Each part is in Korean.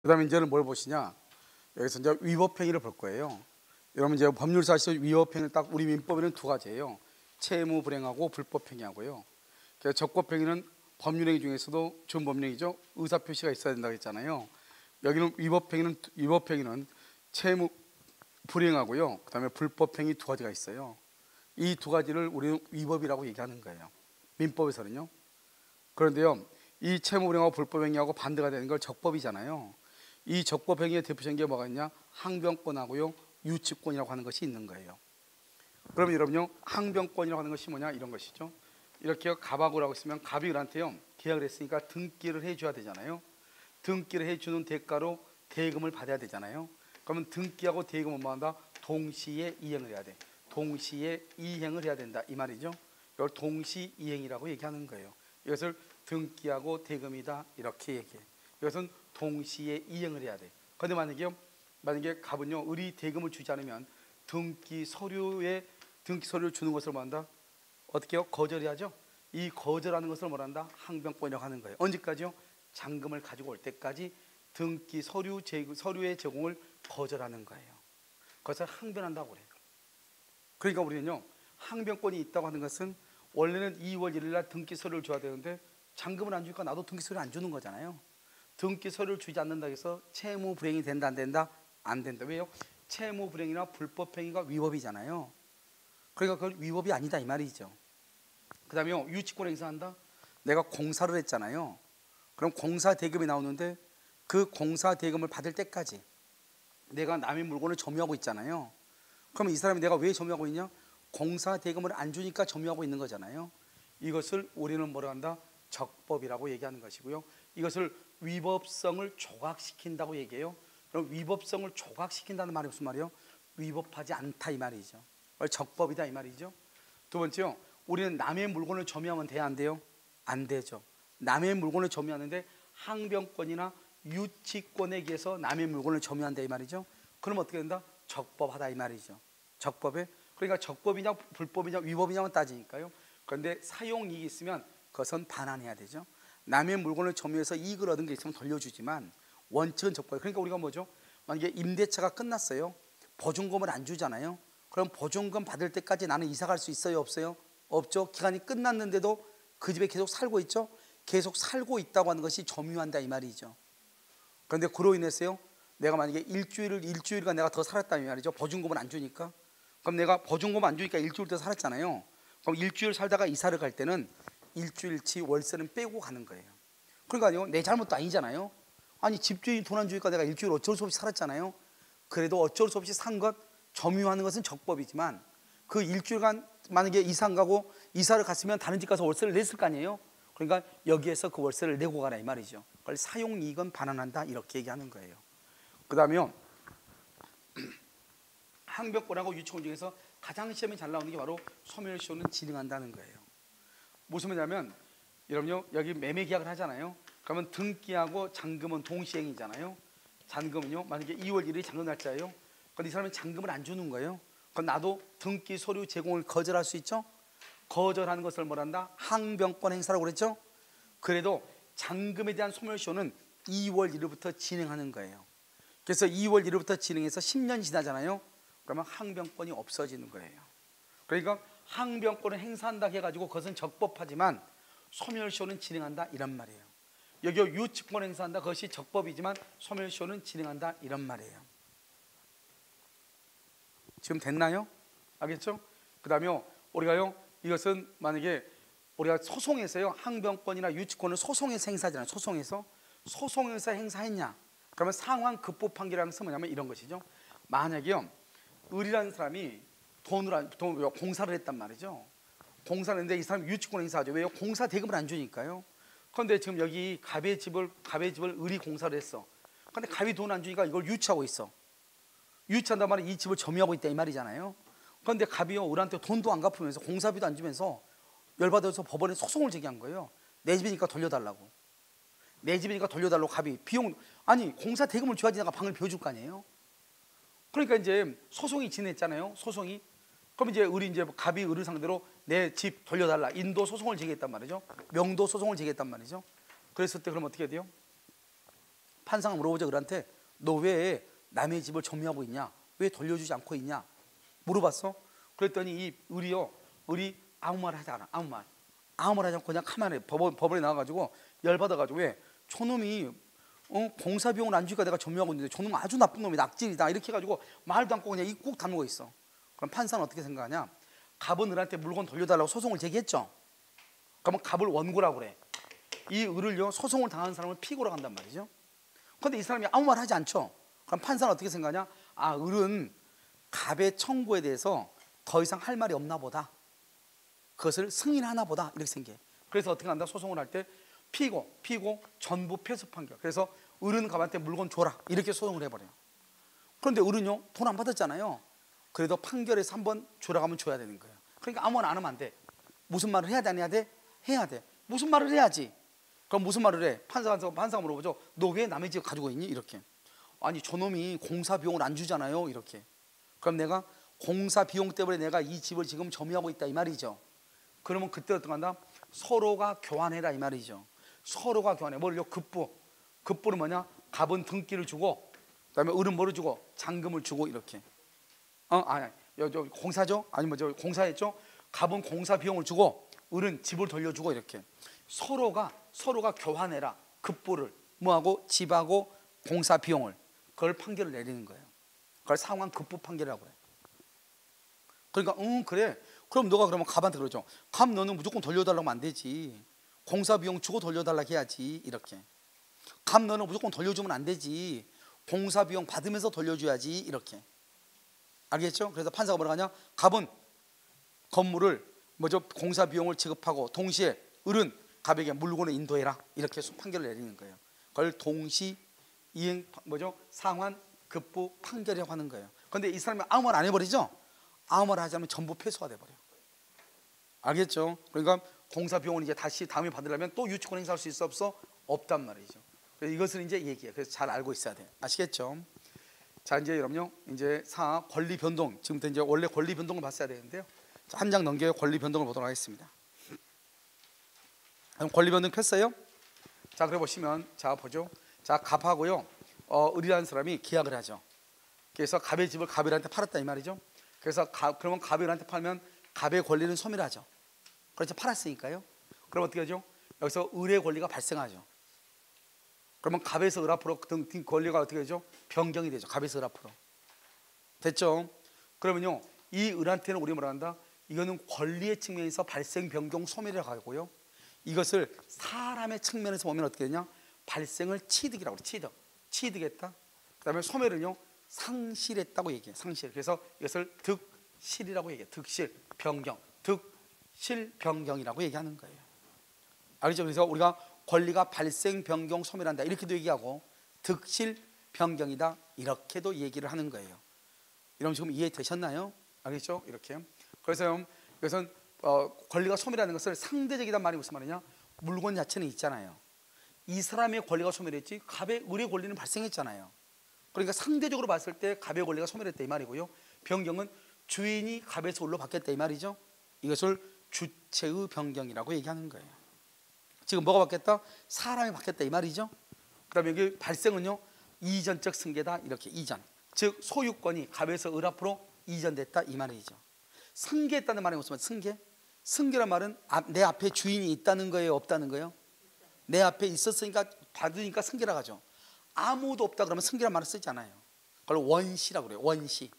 그다음에 이제는 뭘 보시냐? 여기서 이제 위법행위를 볼 거예요. 여러분 이제 법률사에서 위법행위는 딱 우리 민법에는 두 가지예요. 채무 불행하고 불법행위하고요. 그래서 적법행위는 법률행위 중에서도 준법령이죠. 의사표시가 있어야 된다고 했잖아요. 여기는 위법행위는 채무 불행하고요. 그다음에 불법행위 두 가지가 있어요. 이 두 가지를 우리는 위법이라고 얘기하는 거예요. 민법에서는요. 그런데요, 이 채무 불행하고 불법행위하고 반대가 되는 걸 적법이잖아요. 이 적법행위의 대표적인 게 뭐가 있냐? 항변권하고요, 유치권이라고 하는 것이 있는 거예요. 그럼 여러분요, 항변권이라고 하는 것이 뭐냐? 이런 것이죠. 이렇게 갑하고라고 있으면 갑이 을한테요 계약을 했으니까 등기를 해줘야 되잖아요. 등기를 해주는 대가로 대금을 받아야 되잖아요. 그러면 등기하고 대금은 뭐한다? 동시에 이행을 해야 돼. 동시에 이행을 해야 된다 이 말이죠. 이걸 동시이행이라고 얘기하는 거예요. 이것을 등기하고 대금이다 이렇게 얘기해. 이것은 동시에 이행을 해야 돼. 그런데 만약에 갑은요 을이 대금을 주지 않으면 등기 서류를 주는 것을 뭐한다? 어떻게 해요? 거절해야죠. 이 거절하는 것을 뭐란다? 항변권이라고 하는 거예요. 언제까지요? 잔금을 가지고 올 때까지 등기 서류의 제공을 거절하는 거예요. 그것을 항변한다고 그래요. 그러니까 우리는요 항변권이 있다고 하는 것은 원래는 2월 1일 날 등기 서류를 줘야 되는데 잔금을 안 주니까 나도 등기 서류를 안 주는 거잖아요. 등기 서류를 주지 않는다고 해서 채무 불행이 된다 안 된다? 안 된다. 왜요? 채무 불행이나 불법행위가 위법이잖아요. 그러니까 그건 위법이 아니다 이 말이죠. 그 다음에 유치권 행사한다. 내가 공사를 했잖아요. 그럼 공사 대금이 나오는데 그 공사 대금을 받을 때까지 내가 남의 물건을 점유하고 있잖아요. 그럼 이 사람이 내가 왜 점유하고 있냐? 공사 대금을 안 주니까 점유하고 있는 거잖아요. 이것을 우리는 뭐라 한다? 적법이라고 얘기하는 것이고요. 이것을 위법성을 조각시킨다고 얘기해요. 그럼 위법성을 조각시킨다는 말이 무슨 말이에요? 위법하지 않다 이 말이죠. 적법이다 이 말이죠. 두 번째요, 우리는 남의 물건을 점유하면 돼야 안 돼요? 안 되죠. 남의 물건을 점유하는데 항변권이나 유치권에 의해서 남의 물건을 점유한다 이 말이죠. 그럼 어떻게 된다? 적법하다 이 말이죠. 적법에. 그러니까 적법이냐 불법이냐 위법이냐만 따지니까요. 그런데 사용이익이 있으면 그것은 반환해야 되죠. 남의 물건을 점유해서 이익을 얻은 게 있으면 돌려주지만 원칙은 적법이에요. 그러니까 우리가 뭐죠? 만약에 임대차가 끝났어요. 보증금을 안 주잖아요. 그럼 보증금 받을 때까지 나는 이사 갈 수 있어요 없어요? 없죠. 기간이 끝났는데도 그 집에 계속 살고 있죠. 계속 살고 있다고 하는 것이 점유한다 이 말이죠. 그런데 그로 인해서요 내가 만약에 일주일간 내가 더 살았다면 말이죠. 보증금을 안 주니까. 그럼 내가 보증금 안 주니까 일주일 더 살았잖아요. 그럼 일주일 살다가 이사를 갈 때는 일주일치 월세는 빼고 가는 거예요. 그러니까 내 잘못도 아니잖아요. 아니 집주인이 돈 안 주니까 내가 일주일 어쩔 수 없이 살았잖아요. 그래도 어쩔 수 없이 산 것 점유하는 것은 적법이지만 그 일주일간 만약에 이사 안 가고 이사를 갔으면 다른 집 가서 월세를 냈을 거 아니에요. 그러니까 여기에서 그 월세를 내고 가라 이 말이죠. 그걸 사용이익은 반환한다 이렇게 얘기하는 거예요. 그 다음에요 항변권하고 유치권 중에서 가장 시험에 잘 나오는 게 바로 소멸시효는 진행한다는 거예요. 무슨 말이냐면 여러분요 여기 매매 계약을 하잖아요. 그러면 등기하고 잔금은 동시행이잖아요. 잔금은요 만약에 2월 1일이 잔금 날짜예요. 그런데 이 사람은 잔금을 안 주는 거예요. 그럼 나도 등기 서류 제공을 거절할 수 있죠. 거절하는 것을 뭐란다? 항변권 행사라고 그랬죠. 그래도 잔금에 대한 소멸시효는 2월 1일부터 진행하는 거예요. 그래서 2월 1일부터 진행해서 10년 지나잖아요. 그러면 항변권이 없어지는 거예요. 그러니까 항변권을 행사한다 해가지고 그것은 적법하지만 소멸시효는 진행한다 이런 말이에요. 여기 유치권 행사한다 그것이 적법이지만 소멸시효는 진행한다 이런 말이에요. 지금 됐나요? 알겠죠? 그 다음에 우리가요 이것은 만약에 우리가 소송에서요 항변권이나 유치권을 소송에서 행사하잖아요. 소송에서 행사했냐? 그러면 상환 급부 판결이라는 것은 뭐냐면 이런 것이죠. 만약에요 을이라는 사람이 공사를 했단 말이죠. 공사를 했는데 이 사람이 유치권 행사하죠. 왜요? 공사 대금을 안 주니까요. 그런데 지금 여기 갑의 집을 을이 공사를 했어. 그런데 갑이 돈 안 주니까 이걸 유치하고 있어. 유치한단 말은 이 집을 점유하고 있다 이 말이잖아요. 그런데 갑이요 을한테 돈도 안 갚으면서 공사비도 안 주면서 열받아서 법원에 소송을 제기한 거예요. 내 집이니까 돌려달라고. 내 집이니까 돌려달라고 갑이 비용 아니 공사 대금을 줘야지 내가 방을 비워줄 거 아니에요. 그러니까 이제 소송이 진행했잖아요. 소송이. 그럼 이제 갑이 을을 상대로 내 집 돌려달라 인도 소송을 제기했단 말이죠. 명도 소송을 제기했단 말이죠. 그랬을 때 그럼 어떻게 돼요? 판사가 물어보죠. 을한테 너 왜 남의 집을 점유하고 있냐? 왜 돌려주지 않고 있냐? 물어봤어. 그랬더니 이 을이 아무 말 하지 않아. 아무 말 하지 않고 그냥 가만히 법원에 나와가지고 열받아가지고 왜 저놈이 공사 비용을 안 주니까 내가 점유하고 있는데 저놈은 아주 나쁜 놈이 낙질이다 이렇게 해가지고 말도 않고 그냥 입 꾹 다물고 있어. 그럼 판사는 어떻게 생각하냐? 갑은 을한테 물건 돌려달라고 소송을 제기했죠. 그러면 갑을 원고라고 그래. 이 을을요 소송을 당한 사람을 피고로 간단 말이죠. 그런데 이 사람이 아무 말 하지 않죠. 그럼 판사는 어떻게 생각하냐? 아, 을은 갑의 청구에 대해서 더 이상 할 말이 없나 보다, 그것을 승인하나 보다 이렇게 생각해. 그래서 어떻게 한다? 소송을 할 때 피고 전부 패소 판결. 그래서 을은 갑한테 물건 줘라 이렇게 소송을 해버려요. 그런데 을은요 돈 안 받았잖아요. 그래도 판결에서 한번 주라고 하면 줘야 되는 거예요. 그러니까 아무거나 안 하면 안 돼. 무슨 말을 해야 돼, 안 해야 돼? 해야 돼. 무슨 말을 해야지. 그럼 무슨 말을 해? 판사가 물어보죠. 너 왜 남의 집 가지고 있니? 이렇게. 아니 저놈이 공사 비용을 안 주잖아요. 이렇게. 그럼 내가 공사 비용 때문에 내가 이 집을 지금 점유하고 있다 이 말이죠. 그러면 그때 어떻게 한다? 서로가 교환해라 이 말이죠. 서로가 교환해. 뭐를요? 급부는 뭐냐? 갑은 등기를 주고, 그다음에 을은 뭐를 주고? 잔금을 주고 이렇게. 아니, 공사죠? 아니 뭐죠? 공사했죠? 갑은 공사 비용을 주고, 을은 집을 돌려주고 이렇게. 서로가 교환해라. 급부를 뭐하고? 집하고 공사 비용을. 그걸 판결을 내리는 거예요. 그걸 상환 급부 판결이라고 그래. 그러니까 그래. 그럼 너가 그러면 갑한테 그러죠. 갑 너는 무조건 돌려달라고 하면 안 되지. 공사 비용 주고 돌려달라고 해야지 이렇게. 갑 너는 무조건 돌려주면 안 되지. 공사 비용 받으면서 돌려줘야지 이렇게. 알겠죠? 그래서 판사가 뭐라고 하냐? 갑은 건물을 공사 비용을 지급하고 동시에 을은 갑에게 물건을 인도해라 이렇게 판결을 내리는 거예요. 그걸 동시 이행 상환 급부 판결이라고 하는 거예요. 그런데 이 사람이 아무 말 안 해버리죠? 아무 말 하지 않으면 전부 패소가 돼버려. 알겠죠? 그러니까 공사 비용을 이제 다시 다음에 받으려면 또 유치권 행사할 수 있어 없어? 없단 말이죠. 그래서 이것을 이제 얘기해. 그래서 잘 알고 있어야 돼. 아시겠죠? 자, 이제 여러분요, 이제 권리 변동. 지금부터 이제 원래 권리 변동을 봤어야 되는데요. 한 장 넘겨요. 권리 변동을 보도록 하겠습니다. 그럼 권리 변동 폈어요? 자, 그래 보시면 자 보죠. 자, 갑하고요, 을이라는 사람이 계약을 하죠. 그래서 갑의 집을 갑을한테 팔았다 이 말이죠. 그래서 그러면 갑이 을한테 팔면 갑의 권리는 소멸하죠. 그렇죠? 팔았으니까요. 그럼 어떻게 하죠? 여기서 을의 권리가 발생하죠. 그러면 갑에서 을 앞으로 등 권리가 어떻게 되죠? 변경이 되죠. 갑에서 을 앞으로. 됐죠? 그러면요, 이 을한테는 우리 뭐라 한다? 이거는 권리의 측면에서 발생, 변경, 소멸이라고 하고요. 이것을 사람의 측면에서 보면 어떻게 되냐? 발생을 취득이라고 그래. 취득했다. 그다음에 소멸은요, 상실했다고 얘기해. 상실. 그래서 이것을 득실이라고 얘기해. 득실, 변경, 득실, 변경이라고 얘기하는 거예요. 알겠죠? 그래서 우리가 권리가 발생, 변경, 소멸한다 이렇게도 얘기하고, 득실, 변경이다 이렇게도 얘기를 하는 거예요. 여러분 지금 이해되셨나요? 알겠죠? 이렇게. 그래서 이것은 권리가 소멸하는 것을 상대적이란 말이 무슨 말이냐? 물건 자체는 있잖아요. 이 사람의 권리가 소멸했지 갑의 을의 권리는 발생했잖아요. 그러니까 상대적으로 봤을 때 갑의 권리가 소멸했다 이 말이고요. 변경은 주인이 갑에서 을로 바뀌었다 이 말이죠. 이것을 주체의 변경이라고 얘기하는 거예요. 지금 뭐가 바뀌었다? 사람이 바뀌었다 이 말이죠. 그 다음에 여기 발생은요, 이전적 승계다 이렇게. 이전, 즉 소유권이 갑에서 을 앞으로 이전됐다 이 말이죠. 승계했다는 말이 무슨 말이에요? 승계란 말은 내 앞에 주인이 있다는 거예요, 없다는 거예요? 내 앞에 있었으니까 받으니까 승계라고 하죠. 아무도 없다 그러면 승계란 말을 쓰지 않아요. 그걸 원시라고 그래요. 원시.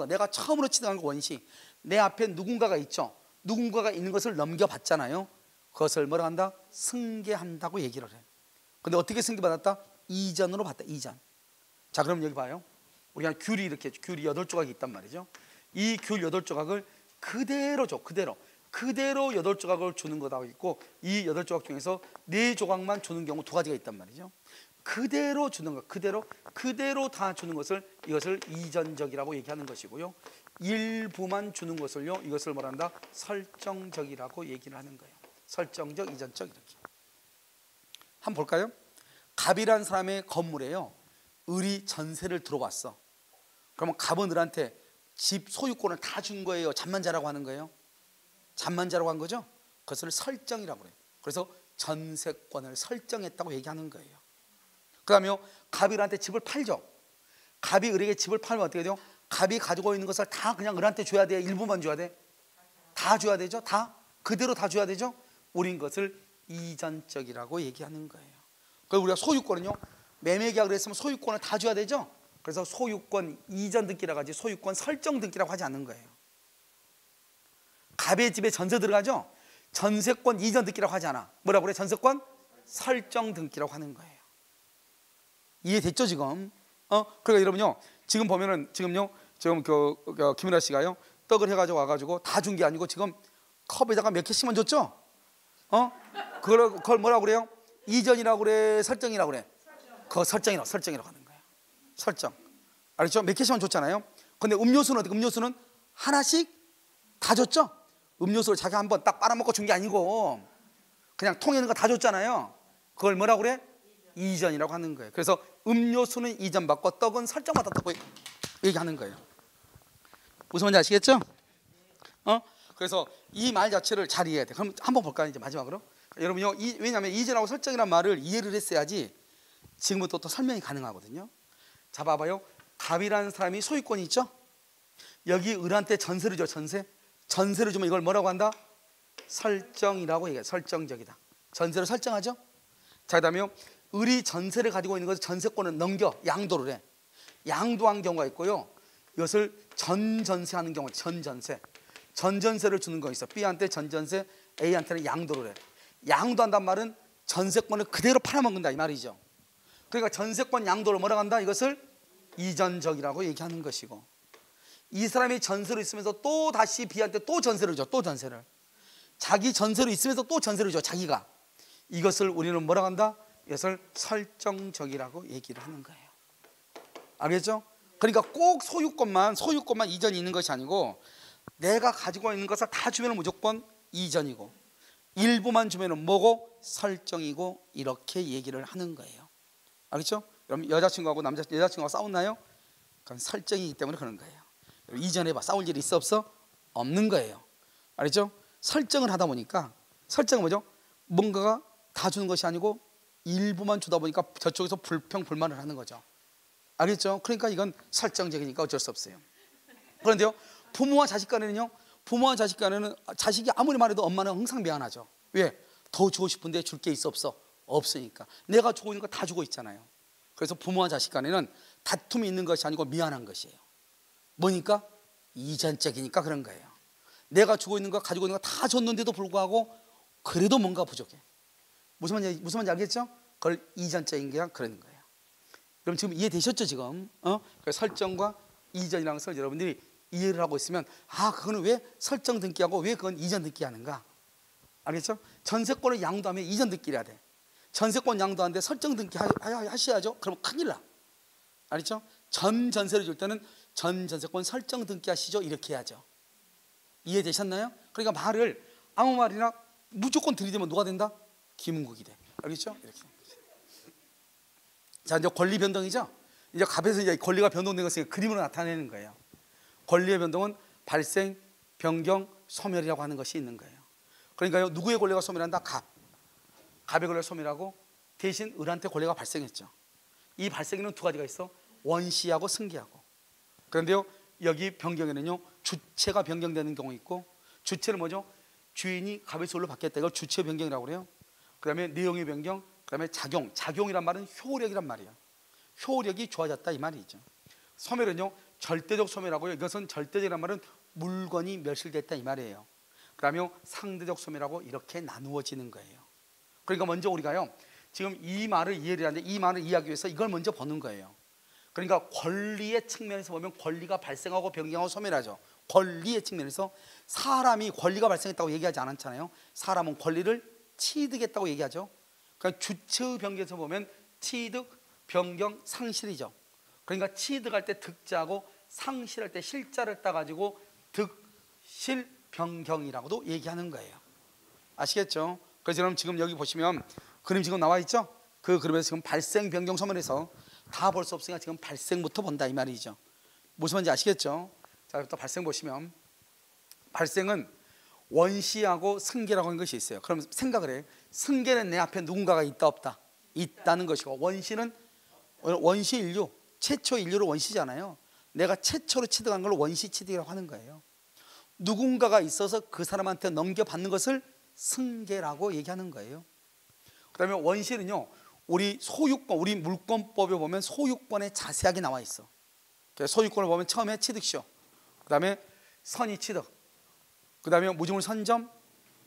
내가 처음으로 취득한 거 원시. 내 앞에 누군가가 있죠. 누군가가 있는 것을 넘겨받잖아요. 그것을 뭐라 한다? 승계한다고 얘기를 해. 근데 어떻게 승계받았다? 이전으로 받다. 이전. 자, 그럼 여기 봐요. 우리가 귤이 이렇게 귤이 8조각이 있단 말이죠. 이 귤 8조각을 그대로 줘. 그대로 8조각을 주는 거다 있고, 이 8조각 중에서 4조각만 주는 경우 2가지가 있단 말이죠. 그대로 주는 것, 그대로 다 주는 것을, 이것을 이전적이라고 얘기하는 것이고요. 일부만 주는 것을요, 이것을 뭐라 한다? 설정적이라고 얘기를 하는 거예요. 설정적, 이전적 이렇게. 한번 볼까요? 갑이란 사람의 건물에요, 을이 전세를 들어왔어. 그러면 갑은 을한테 집 소유권을 다 준 거예요? 잠만자라고 하는 거예요? 잠만자라고 한 거죠? 그것을 설정이라고 그래요. 그래서 전세권을 설정했다고 얘기하는 거예요. 그 다음에 갑이 을한테 집을 팔죠. 갑이 을에게 집을 팔면 어떻게 돼요? 갑이 가지고 있는 것을 다 그냥 을한테 줘야 돼? 일부만 줘야 돼? 다 줘야 되죠? 다? 그대로 다 줘야 되죠? 우린 것을 이전적이라고 얘기하는 거예요. 그리고 우리가 소유권은요, 매매계약을 했으면 소유권을 다 줘야 되죠? 그래서 소유권 이전 등기라고 하지 소유권 설정 등기라고 하지 않는 거예요. 갑의 집에 전세 들어가죠? 전세권 이전 등기라고 하지 않아. 뭐라고 그래? 전세권 설정 등기라고 하는 거예요. 이해됐죠 지금? 그러니까 여러분요, 지금 보면은 지금 김윤아 씨가요 떡을 해가지고 와가지고 다 준 게 아니고 지금 컵에다가 몇 개씩만 줬죠? 그걸 뭐라고 그래요? 이전이라고 그래? 설정이라고 그래? 그거 설정이라고 하는 거예요. 설정. 알겠죠? 몇 개씩만 줬잖아요. 근데 음료수는 어떻게? 음료수는 하나씩 다 줬죠? 음료수를 자기가 한번 딱 빨아먹고 준 게 아니고 그냥 통에 있는 거 다 줬잖아요. 그걸 뭐라고 그래? 이전이라고 하는 거예요. 그래서 음료수는 이전받고 떡은 설정받았다고 얘기하는 거예요. 무슨 말인지 아시겠죠? 그래서 이 말 자체를 잘 이해해야 돼. 그럼 한번 볼까요? 이제 마지막으로. 여러분요, 왜냐하면 이전하고 설정이라는 말을 이해를 했어야지 지금부터 또 설명이 가능하거든요. 자, 봐봐요. 갑이라는 사람이 소유권이 있죠? 여기 을한테 전세를 줘. 전세를 주면 이걸 뭐라고 한다? 설정이라고 얘기해요. 설정적이다. 전세를 설정하죠? 자, 그 다음에 을이 전세를 가지고 있는 것을 전세권을 넘겨 양도를 해. 양도한 경우가 있고요, 이것을 전전세하는 경우, 전전세를 주는 거 있어. B한테 전전세, A한테는 양도를 해. 양도한단 말은 전세권을 그대로 팔아먹는다 이 말이죠. 그러니까 전세권 양도를 뭐라고 한다? 이것을 이전적이라고 얘기하는 것이고, 이 사람이 전세로 있으면서 또 다시 B한테 또 전세를 줘. 또 전세를. 자기 전세로 있으면서 또 전세를 줘. 자기가. 이것을 우리는 뭐라고 한다? 이것을 설정적이라고 얘기를 하는 거예요. 알겠죠? 그러니까 꼭 소유권만 이전이 있는 것이 아니고 내가 가지고 있는 것을 다 주면 무조건 이전이고 일부만 주면 뭐고? 설정이고, 이렇게 얘기를 하는 거예요. 알겠죠? 여러분 여자친구하고 여자친구가 싸웠나요? 그건 설정이기 때문에 그런 거예요. 이전해봐. 싸울 일이 있어 없어? 없는 거예요. 알겠죠? 설정을 하다 보니까, 설정은 뭐죠? 뭔가가 다 주는 것이 아니고 일부만 주다 보니까 저쪽에서 불평불만을 하는 거죠. 알겠죠? 그러니까 이건 설정적이니까 어쩔 수 없어요. 그런데요, 부모와 자식 간에는요, 자식이 아무리 말해도 엄마는 항상 미안하죠. 왜? 더 주고 싶은데 줄 게 있어 없어? 없으니까. 내가 주고 있는 거 다 주고 있잖아요. 그래서 부모와 자식 간에는 다툼이 있는 것이 아니고 미안한 것이에요. 뭐니까? 이전적이니까 그런 거예요. 내가 주고 있는 거, 가지고 있는 거 다 줬는데도 불구하고 그래도 뭔가 부족해. 무슨 말인지 알겠죠? 그걸 이전적인 게 그런 거예요. 그럼 지금 이해되셨죠 지금? 설정과 이전이라는 것을 여러분들이 이해를 하고 있으면, 그거는 왜 설정 등기하고 왜 그건 이전 등기하는가? 알겠죠? 전세권을 양도하면 이전 등기를 해야 돼. 전세권 양도하는데 설정 등기 하셔야죠. 그럼 큰일 나. 알겠죠? 전 전세를 줄 때는 전 전세권 설정 등기 하시죠. 이렇게 해야죠. 이해되셨나요? 그러니까 말을 아무 말이나 무조건 들이대면 누가 된다? 김은국이 돼. 알겠죠? 이렇게. 자, 이제 권리 변동이죠. 이제 갑에서 이제 권리가 변동된 것을 그림으로 나타내는 거예요. 권리의 변동은 발생, 변경, 소멸이라고 하는 것이 있는 거예요. 그러니까요, 누구의 권리가 소멸한다? 갑의 권리가 소멸하고 대신 을한테 권리가 발생했죠. 이 발생에는 두 가지가 있어. 원시하고 승계하고. 그런데요, 여기 변경에는요, 주체가 변경되는 경우 있고, 주체는 뭐죠? 주인이 갑의 솔로 바뀌었다. 이걸 주체 변경이라고 그래요. 그 다음에 내용의 변경, 그 다음에 작용이란 말은 효력이란 말이에요. 효력이 좋아졌다 이 말이죠. 소멸은요, 절대적 소멸하고요, 이것은 절대적이란 말은 물건이 멸실됐다 이 말이에요. 그 다음에 상대적 소멸하고 이렇게 나누어지는 거예요. 그러니까 먼저 우리가요, 지금 이 말을 이해를 하는데 이 말을 이해하기 위해서 이걸 먼저 보는 거예요. 그러니까 권리의 측면에서 보면 권리가 발생하고 변경하고 소멸하죠. 권리의 측면에서 사람이 권리가 발생했다고 얘기하지 않았잖아요. 사람은 권리를 취득했다고 얘기하죠. 그러니까 주체의 변경에서 보면 취득, 변경, 상실이죠. 그러니까 취득할 때 득자고 상실할 때 실자를 따가지고 득실 변경이라고도 얘기하는 거예요. 아시겠죠? 그래서 여러분 지금 여기 보시면 그림 지금 나와 있죠? 그 그림에서 지금 발생, 변경, 소멸에서 다 볼 수 없으니까 지금 발생부터 본다 이 말이죠. 무슨 말인지 아시겠죠? 자, 또 발생 보시면 발생은 원시하고 승계라고 하는 것이 있어요. 그럼 생각을 해. 승계는 내 앞에 누군가가 있다 없다? 있다는 것이고, 원시는 원시 인류, 최초 인류를 원시잖아요. 내가 최초로 취득한 걸 원시 취득이라고 하는 거예요. 누군가가 있어서 그 사람한테 넘겨받는 것을 승계라고 얘기하는 거예요. 그 다음에 원시는요, 우리 소유권, 우리 물권법에 보면 소유권에 자세하게 나와 있어. 소유권을 보면 처음에 취득시효, 그 다음에 선의 취득, 그 다음에 무주물 선점,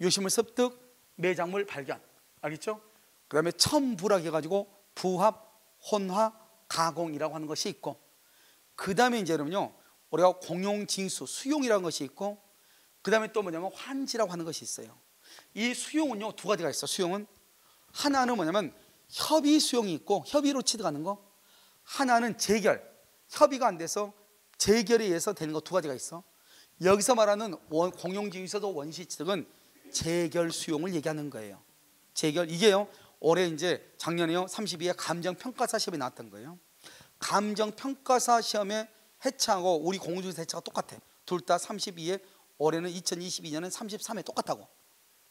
유실물 습득, 매장물 발견. 알겠죠? 그 다음에 첨부락 해가지고 부합, 혼화, 가공이라고 하는 것이 있고, 그 다음에 이제 여러분요, 우리가 공용징수, 수용이라는 것이 있고, 그 다음에 또 뭐냐면 환지라고 하는 것이 있어요. 이 수용은요, 두 가지가 있어. 수용은 하나는 뭐냐면 협의 수용이 있고, 협의로 취득하는 거. 하나는 재결, 협의가 안 돼서 재결에 의해서 되는 거. 두 가지가 있어. 여기서 말하는 공용징수도 원시 취득은 재결 수용을 얘기하는 거예요. 재결, 이게요, 올해 이제 작년에요 32회 감정평가사 시험에 나왔던 거예요. 감정평가사 시험에 해차하고 우리 공공중개사 해차가 똑같아. 둘 다 32회, 올해는 2022년은 33회 똑같다고.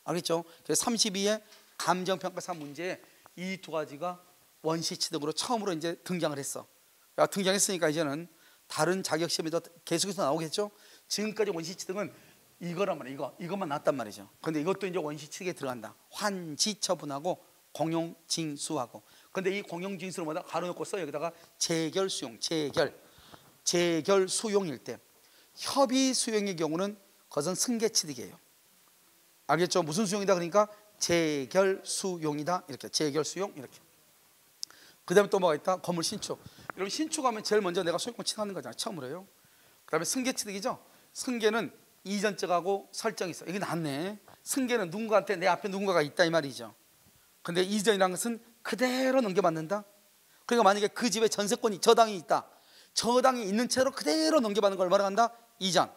알겠죠? 그래서 32회 감정평가사 문제에 이 두 가지가 원시 취득으로 처음으로 이제 등장을 했어. 등장했으니까 이제는 다른 자격 시험에도 계속해서 나오겠죠? 지금까지 원시 취득은 이거란 말이에요. 이것만 나왔단 말이죠. 근데 이것도 이제 원시 취득에 들어간다. 환지 처분하고 공용징수하고. 근데 이 공용징수를 뭐다 가로놓고 써. 여기다가 재결 수용, 재결 수용일 때, 협의 수용의 경우는 그것은 승계 취득이에요. 알겠죠? 무슨 수용이다 그러니까 재결 수용이다. 이렇게 재결 수용 이렇게. 그 다음에 또 뭐가 있다? 건물 신축. 여러분 신축하면 제일 먼저 내가 소유권 취득하는 거잖아요. 처음으로요. 그 다음에 승계 취득이죠. 승계는 이전적하고 설정이 있어. 이게 낫네. 승계는 누군가한테 내 앞에 누군가가 있다 이 말이죠. 근데 이전이라는 것은 그대로 넘겨받는다. 그러니까 만약에 그 집에 전세권이 저당이 있다. 저당이 있는 채로 그대로 넘겨받는 걸 뭐라 한다? 이전.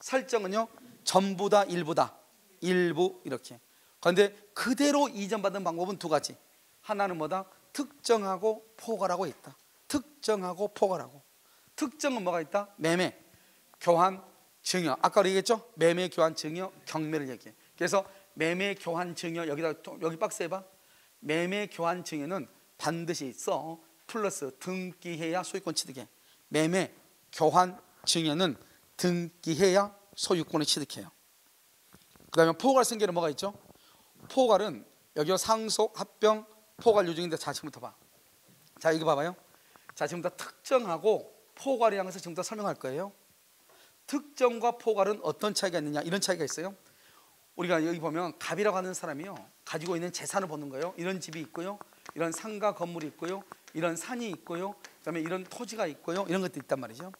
설정은요, 전부 다 일부다. 일부 이렇게. 그런데 그대로 이전받는 방법은 두 가지. 하나는 뭐다? 특정하고 포괄하고 있다. 특정하고 포괄하고. 특정은 뭐가 있다? 매매, 교환, 증여. 아까 얘기했죠? 매매, 교환, 증여, 경매를 얘기해. 그래서 매매, 교환, 증여 여기 박스에 봐. 매매, 교환, 증여는 반드시 써. 플러스 등기해야 소유권 취득해. 매매, 교환, 증여는 등기해야 소유권을 취득해요. 그 다음에 포괄 승계는 뭐가 있죠? 포괄은 여기 상속, 합병, 포괄 유증인데 자 지금부터 봐. 자 이거 봐봐요. 자 지금부터 특정하고 포괄이라는 것을 지금부터 설명할 거예요. 특정과 포괄은 어떤 차이가 있느냐, 이런 차이가 있어요. 우리가 여기 보면 갑이라고 하는 사람이요, 가지고 있는 재산을 보는 거예요. 이런 집이 있고요, 이런 상가 건물이 있고요, 이런 산이 있고요, 그다음에 이런 토지가 있고요, 이런 것도 있단 말이죠.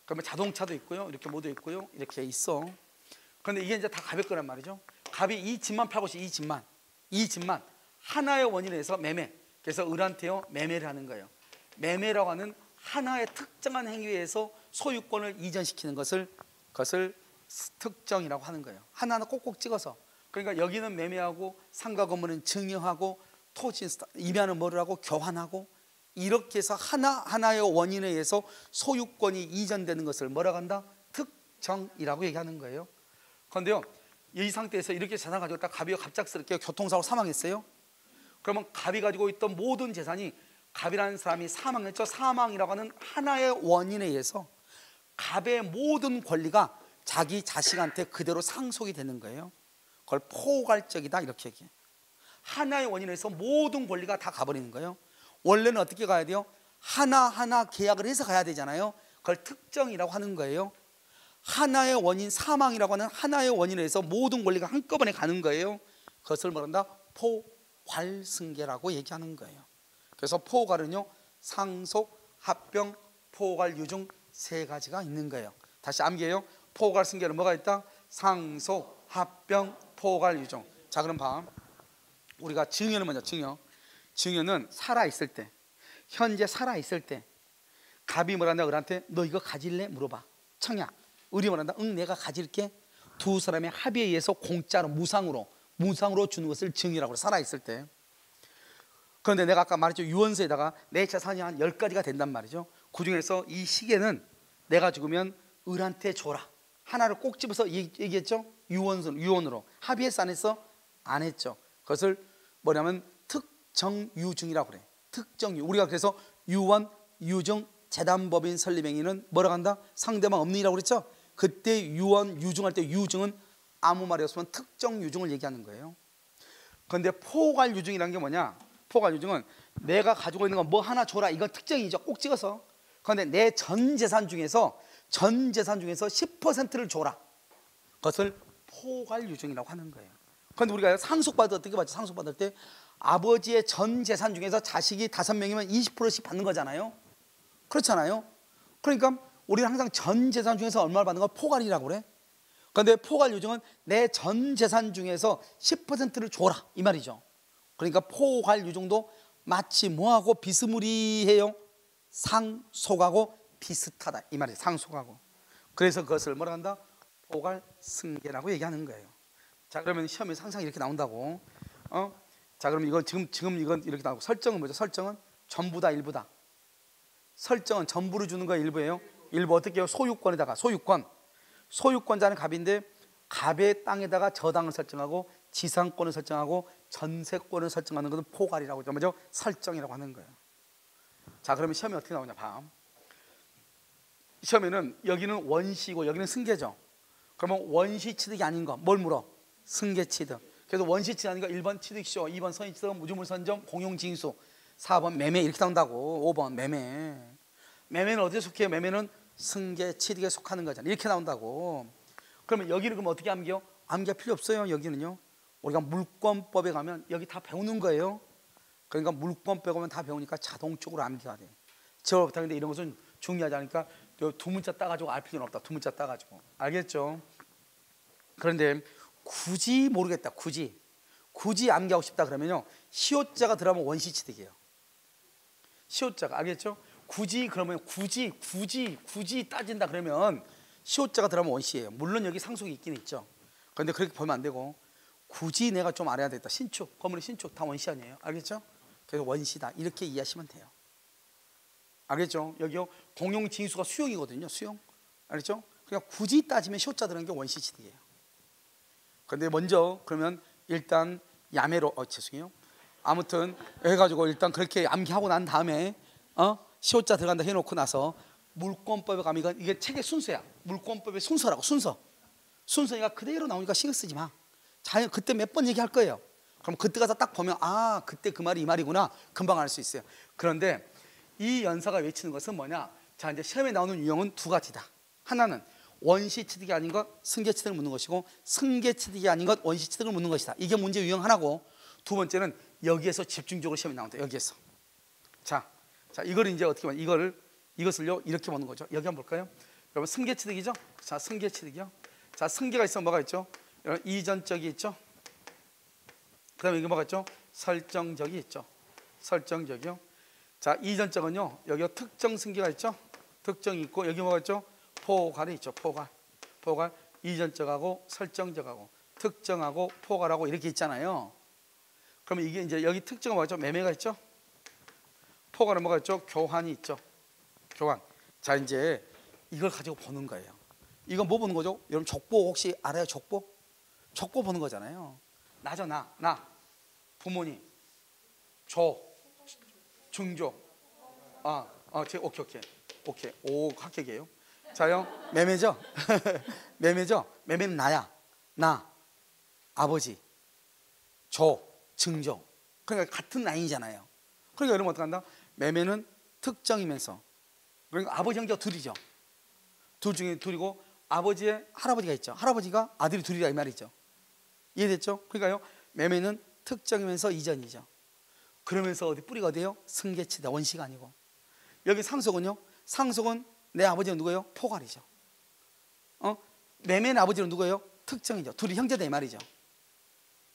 그러면 자동차도 있고요, 이렇게 모두 있고요, 이렇게 있어. 그런데 이게 이제 다 갑의 거란 말이죠. 갑이 이 집만 팔고 있어. 이 집만 하나의 원인에서 매매. 그래서 을한테요 매매를 하는 거예요. 매매라고 하는 하나의 특정한 행위에서 소유권을 이전시키는 것을 특정이라고 하는 거예요. 하나하나 꼭꼭 찍어서. 그러니까 여기는 매매하고 상가 건물은 증여하고 토지 임야는 뭐를 하고 교환하고, 이렇게 해서 하나하나의 원인에 의해서 소유권이 이전되는 것을 뭐라고 한다? 특정이라고 얘기하는 거예요. 그런데요, 이 상태에서 이렇게 재산을 가지고 있다가 갑이 갑작스럽게 교통사고로 사망했어요. 그러면 갑이 가지고 있던 모든 재산이, 갑이라는 사람이 사망했죠. 사망이라고 하는 하나의 원인에 의해서 갑의 모든 권리가 자기 자식한테 그대로 상속이 되는 거예요. 그걸 포괄적이다 이렇게 얘기해. 하나의 원인에 의해서 모든 권리가 다 가버리는 거예요. 원래는 어떻게 가야 돼요? 하나하나 계약을 해서 가야 되잖아요. 그걸 특정이라고 하는 거예요. 하나의 원인, 사망이라고 하는 하나의 원인에 의해서 모든 권리가 한꺼번에 가는 거예요. 그것을 뭐란다? 포괄승계라고 얘기하는 거예요. 그래서 포괄은요, 상속, 합병, 포괄, 유증 세 가지가 있는 거예요. 다시 암기해요. 포괄승계는 뭐가 있다? 상속, 합병, 포괄, 유증. 자 그럼 봐. 우리가 증여는 먼저 증여는 살아있을 때, 현재 살아있을 때 갑이 뭐란다? 을한테 너 이거 가질래? 물어봐. 청약. 을이 뭐란다? 응 내가 가질게. 두 사람의 합의에 의해서 공짜로 무상으로 주는 것을 증여라고 해. 살아있을 때. 그런데 내가 아까 말했죠. 유언서에다가 내 재산이 한 10가지가 된단 말이죠. 그 중에서 이 시계는 내가 죽으면 을한테 줘라. 하나를 꼭 집어서 얘기했죠. 유언으로. 합의했어 안 했어? 안 했죠. 그것을 뭐냐면 특정유증이라고 그래. 특정유. 우리가 그래서 유원, 유증, 재단법인 설립행위는 뭐라고 한다? 상대방 없는이라고 그랬죠? 그때 유원, 유증할 때 유증은 아무 말이 없으면 특정 유증을 얘기하는 거예요. 그런데 포괄 유증이라는 게 뭐냐? 포괄 유증은 내가 가지고 있는 거 뭐 하나 줘라, 이건 특정이죠. 꼭 찍어서. 그런데 내 전 재산 중에서 10%를 줘라, 그것을 포괄 유증이라고 하는 거예요. 그런데 우리가 상속받을 때 어떻게 받죠? 상속받을 때 아버지의 전 재산 중에서 자식이 5명이면 20%씩 받는 거잖아요. 그렇잖아요. 그러니까 우리는 항상 전 재산 중에서 얼마를 받는 걸 포괄이라고 그래. 그런데 포괄 유증은 내 전 재산 중에서 10%를 줘라, 이 말이죠. 그러니까 포괄 유증도 마치 뭐하고 비스무리해요? 상속하고 비슷하다, 이 말이에요. 상속하고. 그래서 그것을 뭐라 한다? 포괄 승계라고 얘기하는 거예요. 자, 그러면 시험에 항상 이렇게 나온다고. 자, 그럼 이거 지금 이건 이렇게 나오고. 설정은 뭐죠? 설정은 전부다, 일부다. 설정은 전부를 주는 거야, 일부예요? 일부 어떻게 해요? 소유권에다가 소유권자는 갑인데 갑의 땅에다가 저당을 설정하고 지상권을 설정하고 전세권을 설정하는 것은 포괄이라고 하죠. 뭐죠? 설정이라고 하는 거예요. 자, 그러면 시험에 어떻게 나오냐 봐. 시험에는 여기는 원시고 여기는 승계죠. 그러면 원시 취득이 아닌 거 뭘 물어? 승계 취득. 그래서 원시 취득 아닌 거 1번 취득시효, 2번 선의 취득, 무주물 선정, 공용징수, 4번 매매, 이렇게 나온다고. 5번 매매. 매매는 어디에 속해요? 매매는 승계 취득에 속하는 거잖아요. 이렇게 나온다고. 그러면 여기는 그럼 어떻게 암기해요? 암기할 필요 없어요. 여기는요, 우리가 물권법에 가면 여기 다 배우는 거예요. 그러니까 물권법에 가면 다 배우니까 자동적으로 암기가 돼. 제가 부탁인데 이런 것은 중요하지 않으니까 두 문자 따가지고 알 필요는 없다. 두 문자 따가지고. 알겠죠? 그런데 굳이 모르겠다, 굳이 암기하고 싶다 그러면요, 시효자가 들어가면 원시취득이에요. 시효자가. 알겠죠? 굳이 따진다 그러면 시효자가 들어가면 원시예요. 물론 여기 상속이 있긴 있죠. 그런데 그렇게 보면 안 되고, 굳이 내가 좀 알아야 되겠다. 신축, 건물의 신축 다 원시 아니에요? 알겠죠? 그래서 원시다, 이렇게 이해하시면 돼요. 알겠죠? 여기요, 공용징수가 수용이거든요. 수용. 알겠죠? 그러니까 굳이 따지면 시효자 들어가는 게 원시취득이에요. 그런데 먼저 그러면 일단 야매로 죄송해요. 아무튼 해가지고 일단 그렇게 암기하고 난 다음에 시효자 들어간다 해놓고 나서 물권법에 가면 이게 책의 순서야. 물권법의 순서라고. 순서니까 그대로 나오니까 신경 쓰지 마. 자연 그때 몇 번 얘기할 거예요. 그럼 그때 가서 딱 보면 아, 그때 그 말이 이 말이구나, 금방 알 수 있어요. 그런데 이 연사가 외치는 것은 뭐냐? 자, 이제 시험에 나오는 유형은 두 가지다. 하나는 원시 취득이 아닌 것 승계 취득을 묻는 것이고, 승계 취득이 아닌 것 원시 취득을 묻는 것이다. 이게 문제 유형 하나고, 두 번째는 여기에서 집중적으로 시험에 나온다. 여기에서. 자, 이걸 이제 어떻게 보면 이것을요 이렇게 보는 거죠. 여기 한번 볼까요? 여러분, 승계 취득이죠. 자, 승계 취득이요. 자, 승계가 있으면 뭐가 있죠? 여러분, 이전적이 있죠. 그다음에 이게 뭐가 있죠? 설정적이 있죠. 설정적이요. 자, 이전적은요, 여기 특정 승계가 있죠. 특정이 있고, 여기 뭐가 있죠? 포괄이 있죠. 포괄. 이전적하고 설정적하고 특정하고 포괄하고 이렇게 있잖아요. 그러면 이게 이제 여기 특정은 뭐가 있죠? 매매가 있죠. 포괄은 뭐가 있죠? 교환이 있죠. 교환. 자, 이제 이걸 가지고 보는 거예요. 이건 뭐 보는 거죠? 여러분, 족보 혹시 알아요? 족보 보는 거잖아요. 나죠. 나 부모님, 증조. 오케이. 오, 합격이에요. 자요, 매매죠. 매매는 나야. 나, 아버지, 증조. 그러니까 같은 라인이잖아요. 그러니까 여러분 어떻게 한다? 매매는 특정이면서, 그러니까 아버지 형제가 둘이죠. 둘 중에 둘이고, 아버지의 할아버지가 있죠. 할아버지가 아들이 둘이라 이 말이죠. 이해됐죠? 그러니까요, 매매는 특정이면서 이전이죠. 그러면서 어디 뿌리가 어디예요? 승계치다. 원시가 아니고. 여기 상속은요, 상속은 내 아버지는 누구예요? 포괄이죠. 매매는 아버지는 누구예요? 특정이죠. 둘이 형제다 이 말이죠.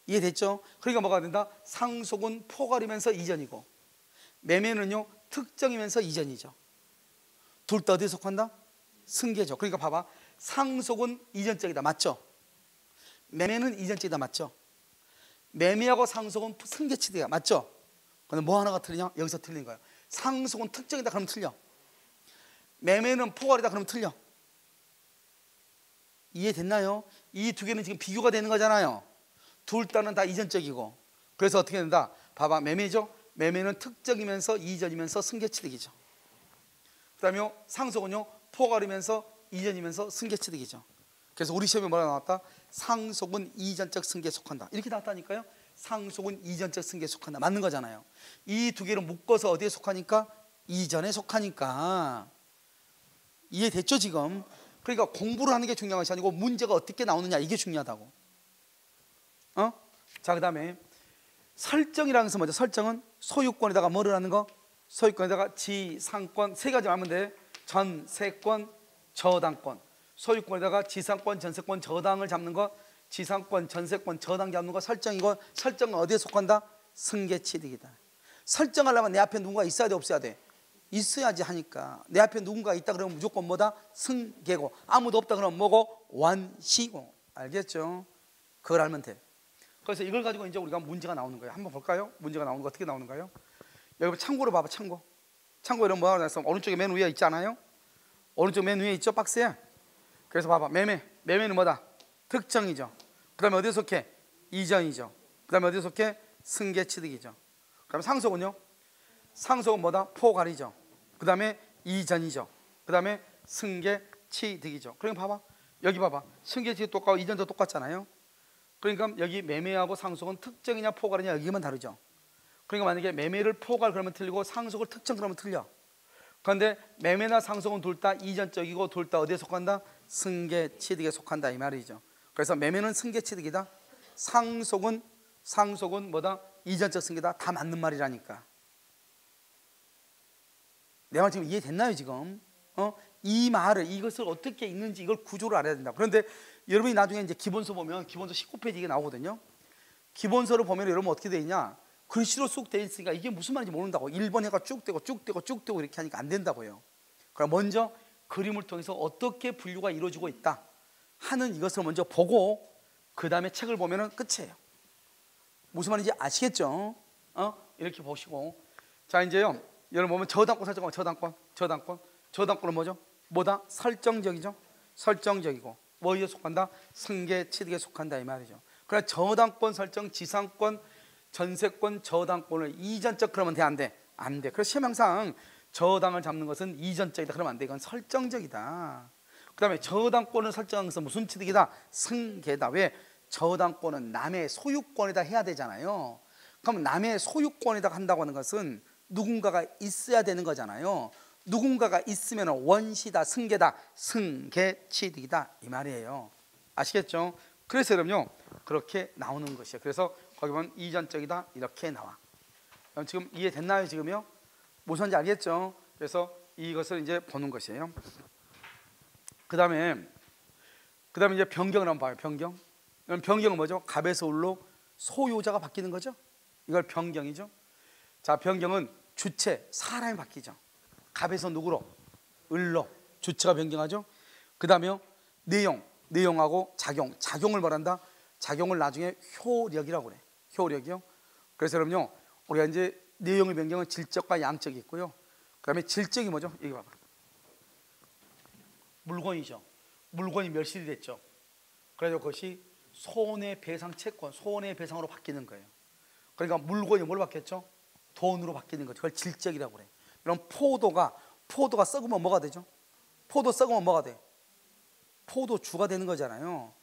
이해됐죠? 그러니까 뭐가 된다? 상속은 포괄이면서 이전이고, 매매는요 특정이면서 이전이죠. 둘 다 어디에 속한다? 승계죠. 그러니까 봐봐, 상속은 이전적이다. 맞죠? 매매는 이전적이다. 맞죠? 매매하고 상속은 승계치대가 맞죠? 근데 뭐 하나가 틀리냐? 여기서 틀린 거예요. 상속은 특정이다 그러면 틀려. 매매는 포괄이다 그러면 틀려. 이해됐나요? 이 두 개는 지금 비교가 되는 거잖아요. 둘 다는 다 이전적이고. 그래서 어떻게 된다? 봐봐, 매매죠? 매매는 특정이면서 이전이면서 승계취득이죠. 그 다음에 상속은요 포괄이면서 이전이면서 승계취득이죠. 그래서 우리 시험에 뭐라 나왔다? 상속은 이전적 승계에 속한다 이렇게 나왔다니까요. 상속은 이전적 승계에 속한다 맞는 거잖아요. 이 두 개를 묶어서 어디에 속하니까? 이전에 속하니까. 이해됐죠 지금? 그러니까 공부를 하는 게 중요한 것이 아니고 문제가 어떻게 나오느냐 이게 중요하다고. 자, 그 다음에 설정이라는 것은 뭐죠? 설정은 소유권에다가 뭐를 하는 거? 소유권에다가 지상권 세 가지 하면 돼. 전세권, 저당권. 소유권에다가 지상권, 전세권, 저당을 잡는 거. 지상권, 전세권, 저당 잡는 거 설정이고, 설정은 어디에 속한다? 승계취득이다. 설정하려면 내 앞에 누군가 있어야 돼 없어야 돼? 있어야지 하니까. 내 앞에 누군가 있다 그러면 무조건 뭐다? 승계고, 아무도 없다 그러면 뭐고? 완시고. 알겠죠? 그걸 알면 돼. 그래서 이걸 가지고 이제 우리가 문제가 나오는 거예요. 한번 볼까요? 문제가 나오는 거 어떻게 나오는가요? 여러분 참고로 봐봐. 참고 이런 뭐라고 했어? 오른쪽에 맨 위에 있지 않아요? 오른쪽 맨 위에 있죠? 박스에. 그래서 봐봐. 매매는 뭐다? 특정이죠. 그 다음에 어디에 속해? 이전이죠. 그 다음에 어디에 속해? 승계취득이죠. 그 다음에 상속은요? 상속은 뭐다? 포괄이죠. 그 다음에 이전이죠. 그 다음에 승계취득이죠. 그러니까 봐봐. 여기 봐봐. 승계취득 똑같고 이전도 똑같잖아요. 그러니까 여기 매매하고 상속은 특정이냐 포괄이냐 여기만 다르죠. 그러니까 만약에 매매를 포괄 그러면 틀리고 상속을 특정 그러면 틀려. 그런데 매매나 상속은 둘 다 이전적이고 둘 다 어디에 속한다? 승계취득에 속한다 이 말이죠. 그래서 매매는 승계취득이다. 상속은 뭐다? 이전적 승계다. 다 맞는 말이라니까. 내 말 지금 이해됐나요 지금? 이 말을 이것을 어떻게 읽는지 이걸 구조를 알아야 된다. 그런데 여러분이 나중에 이제 기본서 보면 기본서 19페이지 이게 나오거든요. 기본서를 보면 여러분 어떻게 돼 있냐? 글씨로 쑥 돼 있으니까 이게 무슨 말인지 모른다고. 1번 해가 쭉 되고 이렇게 하니까 안 된다고요. 그럼 먼저 그림을 통해서 어떻게 분류가 이루어지고 있다 하는 이것을 먼저 보고 그 다음에 책을 보면 끝이에요. 무슨 말인지 아시겠죠? 이렇게 보시고. 자 이제요 여러분 보면 저당권 설정하면 저당권은 뭐죠? 뭐다? 설정적이죠. 설정적이고 뭐에 속한다? 승계취득에 속한다 이 말이죠. 그러나 저당권 설정, 지상권, 전세권, 저당권을 이전적 그러면 돼 안 돼? 안 돼. 그래서 시험 항상 저당을 잡는 것은 이전적이다 그러면 안 돼. 이건 설정적이다. 그 다음에 저당권을 설정하는 것은 무슨 취득이다? 승계다. 왜? 저당권은 남의 소유권에다 해야 되잖아요. 그럼 남의 소유권에다 한다고 하는 것은 누군가가 있어야 되는 거잖아요. 누군가가 있으면 원시다, 승계다, 승계취득이다 이 말이에요. 아시겠죠? 그래서 여러분요 그렇게 나오는 것이에요. 그래서 거기 보면 이전적이다 이렇게 나와. 그럼 지금 이해됐나요 지금요? 무슨 말인지 알겠죠? 그래서 이것을 이제 보는 것이에요. 그 다음에 이제 변경을 한번 봐요. 변경. 그럼 변경은 뭐죠? 갑에서 을로 소유자가 바뀌는 거죠. 이걸 변경이죠. 자, 변경은 주체, 사람이 바뀌죠. 갑에서 누구로? 을로. 주체가 변경하죠. 그 다음에 내용하고 작용을 말한다. 작용을 나중에 효력이라고 그래. 효력이요. 그래서 여러분요 우리가 이제 내용의 변경은 질적과 양적이 있고요. 그 다음에 질적이 뭐죠? 여기 봐봐. 물건이죠. 물건이 멸실이 됐죠. 그래서 그것이 손해배상 채권, 손해배상으로 바뀌는 거예요. 그러니까 물건이 뭘 바뀌었죠? 돈으로 바뀌는 거죠. 그걸 질적이라고 그래. 그럼 포도가 썩으면 뭐가 되죠? 포도 썩으면 뭐가 돼? 포도주가 되는 거잖아요.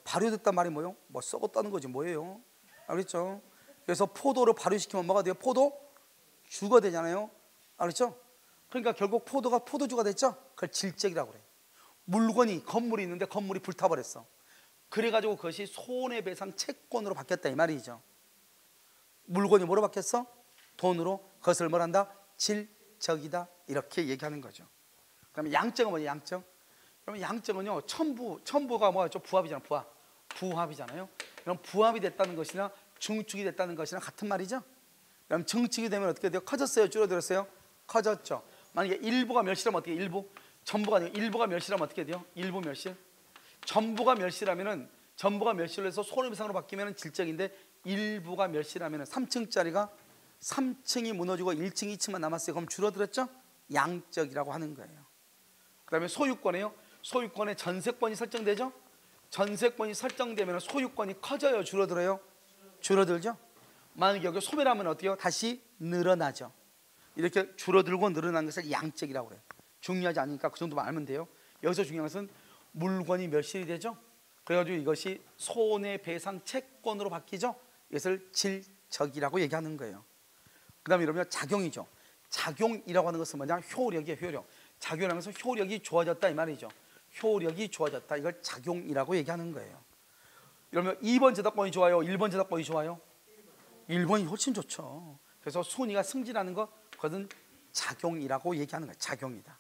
발효됐단 말이 뭐예요? 뭐 썩었다는 거지 뭐예요? 알겠죠? 그래서 포도를 발효시키면 뭐가 돼요? 포도주가 되잖아요. 알겠죠? 그러니까 결국 포도가 포도주가 됐죠? 그걸 질적이라고 그래. 건물이 있는데 건물이 불타버렸어. 그래가지고 그것이 손해배상 채권으로 바뀌었다 이 말이죠. 물건이 뭐로 바뀌었어? 돈으로. 그것을 뭐란다? 질적이다 이렇게 얘기하는 거죠. 그다음에 양적은 뭐죠? 양적. 그러면 양적은요 첨부가 뭐죠? 부합이잖아요. 부합이잖아요. 그럼 부합이 됐다는 것이나 증축이 됐다는 것이나 같은 말이죠. 그럼 증축이 되면 어떻게 돼요? 커졌어요? 줄어들었어요? 커졌죠. 만약에 일부가 멸실하면 어떻게 해요? 전부가 아니고 일부가 멸실하면 어떻게 돼요? 일부 멸실. 전부가 멸실을 해서 손해배상으로 바뀌면 질적인데 일부가 멸실하면 3층짜리가 3층이 무너지고 1층, 2층만 남았어요. 그럼 줄어들었죠? 양적이라고 하는 거예요. 그 다음에 소유권이에요. 소유권에 전세권이 설정되죠? 전세권이 설정되면 소유권이 커져요? 줄어들어요? 줄어들죠? 만약에 여기 소멸하면 어때요? 다시 늘어나죠. 이렇게 줄어들고 늘어나는 것을 양적이라고 그래요. 중요하지 않으니까 그 정도만 알면 돼요. 여기서 중요한 것은 물건이 멸실이 되죠. 그래가지고 이것이 손해배상 채권으로 바뀌죠. 이것을 질적이라고 얘기하는 거예요. 그 다음에 여러분 작용이죠. 작용이라고 하는 것은 뭐냐? 효력이에요. 효력. 작용이라는 것은 효력이 좋아졌다 이 말이죠. 효력이 좋아졌다, 이걸 작용이라고 얘기하는 거예요. 그러면 2번 제답권이 좋아요? 1번 제답권이 좋아요? 1번이 훨씬 좋죠. 그래서 순위가 승진하는 것, 그것은 작용이라고 얘기하는 거예요. 작용이다.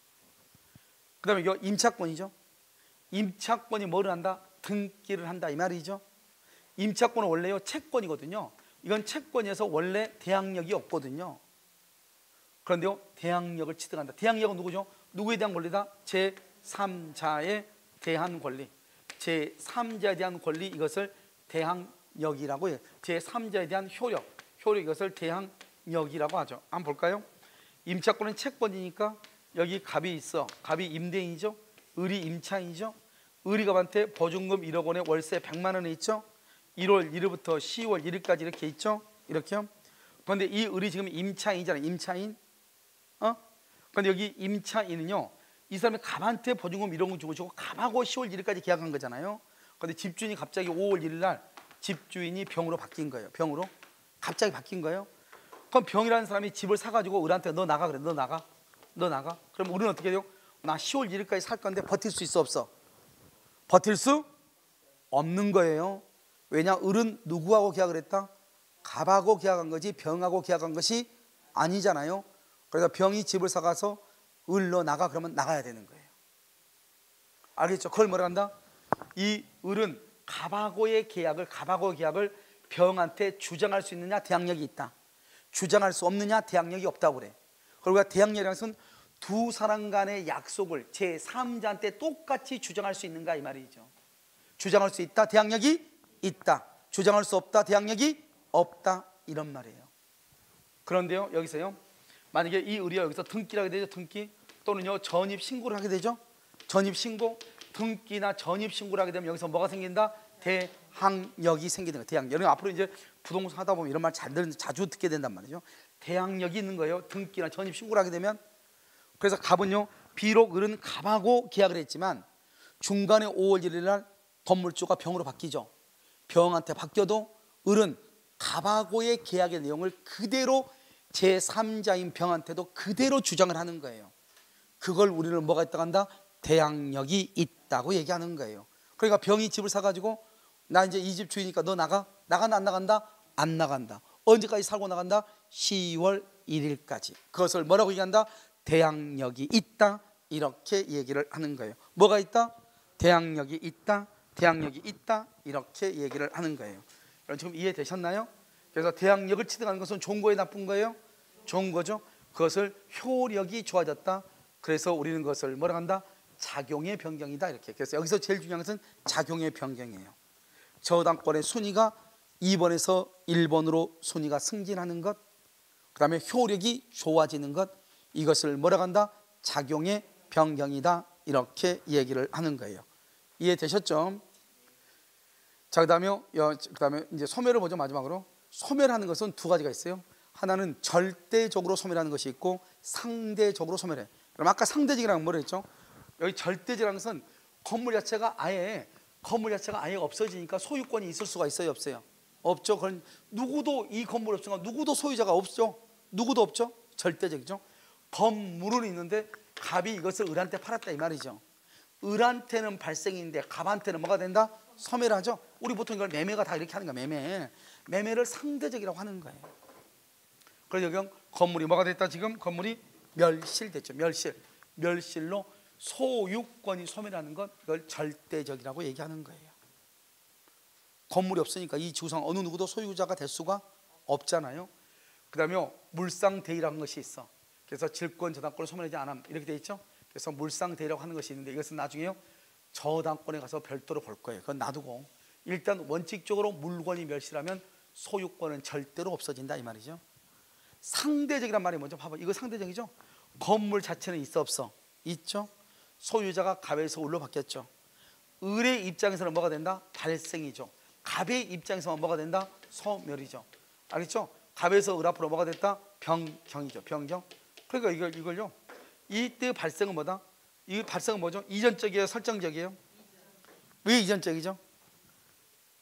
그 다음에 이거 임차권이죠. 임차권이 뭐를 한다? 등기를 한다 이 말이죠. 임차권은 원래요 채권이거든요. 이건 채권에서 원래 대항력이 없거든요. 그런데요 대항력을 취득한다. 대항력은 누구죠? 누구에 대한 권리다? 제3자에 대한 권리. 제3자에 대한 권리, 이것을 대항력이라고 해요. 제3자에 대한 효력, 이것을 대항력이라고 하죠. 한번 볼까요? 임차권은 채권이니까 여기 갑이 있어. 갑이 임대인이죠. 을이 임차인이죠. 을이 갑한테 보증금 1억 원에 월세 100만 원에 있죠. 1월 1일부터 10월 1일까지 이렇게 있죠. 이렇게요. 그런데 이 을이 지금 임차인이잖아요. 임차인. 그런데 여기 임차인은요, 이 사람이 갑한테 보증금 1억 원 주고 갑하고 10월 1일까지 계약한 거잖아요. 그런데 집주인이 갑자기 5월 1일 날 집주인이 병으로 바뀐 거예요. 병으로 갑자기 바뀐 거예요. 그럼 병이라는 사람이 집을 사가지고 을한테 너 나가 그래. 너 나가. 그럼 을은 어떻게 돼요? 나 10월 1일까지 살 건데 버틸 수 있어 없어? 버틸 수 없는 거예요. 왜냐? 을은 누구하고 계약을 했다? 갑하고 계약한 거지 병하고 계약한 것이 아니잖아요. 그래서 병이 집을 사가서 을로 나가 그러면 나가야 되는 거예요. 알겠죠? 그걸 뭐라 한다? 이 을은 갑하고의 계약을 병한테 주장할 수 있느냐? 대항력이 있다. 주장할 수 없느냐? 대항력이 없다고 그래. 그리고 대항력이라는 것은 두 사람 간의 약속을 제3자한테 똑같이 주장할 수 있는가 이 말이죠. 주장할 수 있다, 대항력이 있다. 주장할 수 없다, 대항력이 없다, 이런 말이에요. 그런데요 여기서요, 만약에 이 을이 여기서 등기를 하게 되죠. 등기 또는요 전입신고를 하게 되죠. 전입신고, 등기나 전입신고를 하게 되면 여기서 뭐가 생긴다? 대항력이 생기는 거예요. 대항력. 여러분 앞으로 이제 부동산 하다 보면 이런 말 자주 듣게 된단 말이죠. 대항력이 있는 거예요. 등기나 전입신고를 하게 되면. 그래서 갑은요, 비록 을은 갑하고 계약을 했지만 중간에 5월 1일 날 건물주가 병으로 바뀌죠. 병한테 바뀌어도 을은 갑하고의 계약의 내용을 그대로 제3자인 병한테도 그대로 주장을 하는 거예요. 그걸 우리는 뭐가 있다고 한다? 대항력이 있다고 얘기하는 거예요. 그러니까 병이 집을 사가지고 나 이제 이 집 주인이니까 너 나가? 나간다 안 나간다? 안 나간다. 언제까지 살고 나간다? 10월 1일까지. 그것을 뭐라고 얘기한다? 대항력이 있다, 이렇게 얘기를 하는 거예요. 뭐가 있다? 대항력이 있다, 대항력이 있다, 이렇게 얘기를 하는 거예요. 여러분 지금 이해되셨나요? 그래서 대항력을 취득하는 것은 좋은 거예요, 나쁜 거예요? 좋은 거죠. 그것을 효력이 좋아졌다, 그래서 우리는 그것을 뭐라고 한다? 작용의 변경이다, 이렇게. 그래서 여기서 제일 중요한 것은 작용의 변경이에요. 저당권의 순위가 2번에서 1번으로 순위가 승진하는 것, 그 다음에 효력이 좋아지는 것, 이것을 뭐라고 한다? 작용의 변경이다, 이렇게 얘기를 하는 거예요. 이해되셨죠? 자, 그다음에 이제 소멸을 보죠. 마지막으로 소멸하는 것은 두 가지가 있어요. 하나는 절대적으로 소멸하는 것이 있고 상대적으로 소멸해. 그럼 아까 상대적이라는 뭘 했죠? 여기 절대적이라는 것은 건물 자체가 아예 없어지니까 소유권이 있을 수가 있어요, 없어요? 없죠. 그건 누구도 이 건물 없으니까 누구도 소유자가 없죠. 누구도 없죠. 절대적이죠. 건물은 있는데 갑이 이것을 을한테 팔았다 이 말이죠. 을한테는 발생인데 갑한테는 뭐가 된다? 소멸하죠. 우리 보통 이걸 매매가 다 이렇게 하는 거야. 매매를 상대적이라고 하는 거예요. 그래서 여기 건물이 뭐가 됐다? 지금 건물이 멸실됐죠. 멸실로 소유권이 소멸하는 것, 이걸 절대적이라고 얘기하는 거예요. 건물이 없으니까 이 지구상 어느 누구도 소유자가 될 수가 없잖아요. 그 다음에 물상대의라는 것이 있어. 그래서 질권 저당권을 소멸하지 않음, 이렇게 돼 있죠. 그래서 물상대의라고 하는 것이 있는데 이것은 나중에요 저당권에 가서 별도로 볼 거예요. 그건 놔두고 일단 원칙적으로 물건이 멸실하면 소유권은 절대로 없어진다 이 말이죠. 상대적이란 말이 먼저 봐봐. 이거 상대적이죠. 건물 자체는 있어 없어? 있죠. 소유자가 갑에서 을로 바뀌었죠. 을의 입장에서는 뭐가 된다? 발생이죠. 갑의 입장에서는 뭐가 된다? 소멸이죠. 알겠죠? 갑에서 을 앞으로 뭐가 됐다? 병경이죠. 병경. 그러니까 이걸요. 이때 발생은 뭐다? 이 발생은 뭐죠? 이전적이에요, 설정적이에요? 왜 이전적이죠?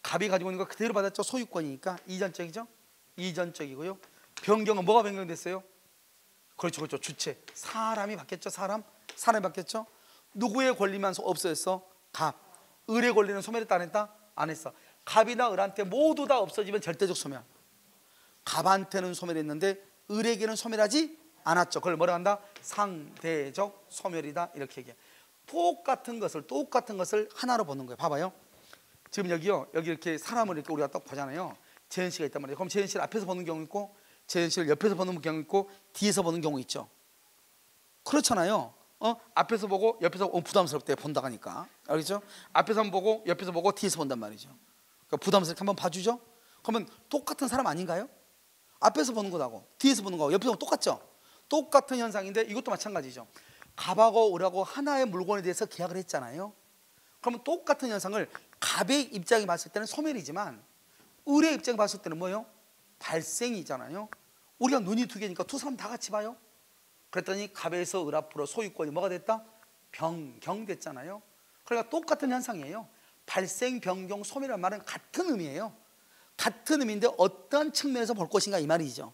갑이 가지고 있는 거 그대로 받았죠. 소유권이니까 이전적이죠. 이전적이고요. 변경은 뭐가 변경됐어요? 그렇죠, 그렇죠. 주체. 사람이 바뀌었죠. 사람이 바뀌었죠. 누구의 권리만 없어졌어? 갑. 을의 권리는 소멸했다 안 했다? 안 했어. 갑이나 을한테 모두 다 없어지면 절대적 소멸. 갑한테는 소멸했는데 을에게는 소멸하지 않았죠. 그걸 뭐라 한다? 상대적 소멸이다. 이렇게 얘기해. 똑같은 것을 하나로 보는 거예요. 봐봐요. 지금 여기요, 여기 이렇게 사람을 이렇게 우리가 딱 보잖아요. 재현 씨가 있단 말이에요. 그럼 재현 씨를 앞에서 보는 경우 있고, 재현 씨를 옆에서 보는 경우 있고, 뒤에서 보는 경우 있죠. 그렇잖아요. 앞에서 보고 옆에서 부담스럽대 본다고 하니까. 알겠죠? 앞에서 한번 보고 옆에서 보고 뒤에서 본단 말이죠. 그러니까 부담스럽게 한번 봐주죠. 그러면 똑같은 사람 아닌가요? 앞에서 보는 거하고 뒤에서 보는 거하고 옆에서 보는 거 똑같죠? 똑같은 현상인데 이것도 마찬가지죠. 갑하고 을하고 하나의 물건에 대해서 계약을 했잖아요. 그러면 똑같은 현상을 갑의 입장에 봤을 때는 소멸이지만 을의 입장에 봤을 때는 뭐예요? 발생이잖아요. 우리가 눈이 두 개니까 두 사람 다 같이 봐요. 그랬더니 갑에서 을 앞으로 소유권이 뭐가 됐다? 변경됐잖아요. 그러니까 똑같은 현상이에요. 발생, 변경, 소멸이라는 말은 같은 의미예요. 같은 의미인데 어떤 측면에서 볼 것인가 이 말이죠.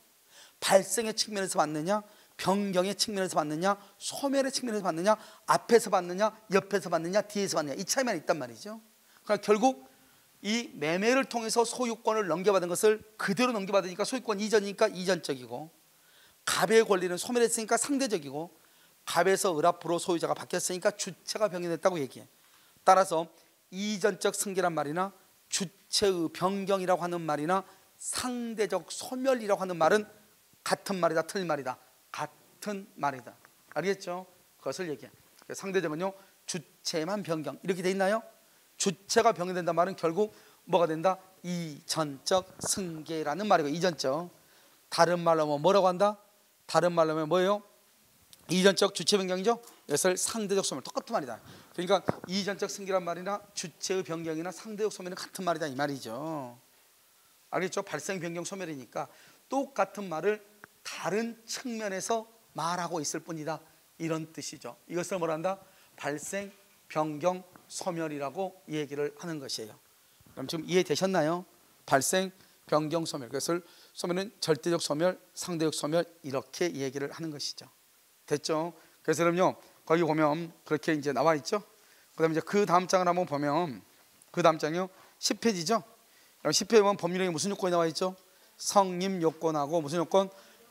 발생의 측면에서 봤느냐, 변경의 측면에서 봤느냐, 소멸의 측면에서 봤느냐, 앞에서 봤느냐, 옆에서 봤느냐, 뒤에서 봤느냐, 이 차이만 있단 말이죠. 그러니까 결국 이 매매를 통해서 소유권을 넘겨받은 것을 그대로 넘겨받으니까 소유권 이전이니까 이전적이고, 갑의 권리는 소멸했으니까 상대적이고, 갑에서 을 앞으로 소유자가 바뀌었으니까 주체가 변경됐다고 얘기해. 따라서 이전적 승계란 말이나 주체의 변경이라고 하는 말이나 상대적 소멸이라고 하는 말은 같은 말이다, 틀린 말이다? 같은 말이다. 알겠죠? 그것을 얘기해. 상대적은요, 주체만 변경 이렇게 돼 있나요? 주체가 변경된다는 말은 결국 뭐가 된다? 이전적 승계라는 말이고, 이전적. 다른 말로 하면 뭐라고 한다? 다른 말로 하면 뭐예요? 이전적 주체 변경이죠. 이것을 상대적 소멸, 똑같은 말이다. 그러니까 이전적 승계란 말이나 주체의 변경이나 상대적 소멸은 같은 말이다 이 말이죠. 알겠죠? 발생, 변경, 소멸이니까 똑같은 말을 다른 측면에서 말하고 있을 뿐이다, 이런 뜻이죠. 이것을 뭐라 한다? 발생, 변경, 소멸이라고 얘기를 하는 것이에요. 그럼 지금 이해되셨나요? 발생, 변경, 소멸. 그것을 소멸은 절대적 소멸, 상대적 소멸 이렇게 얘기를 하는 것이죠. 됐죠? 그래서 그럼요, 거기 보면 그렇게 이제 나와 있죠. 그다음에 이제 그 다음 장을 한번 보면, 그 다음 장이요 10페이지죠. 10페이지 보면 법률에 무슨 요건이 나와 있죠? 성립 요건하고 무슨 요건?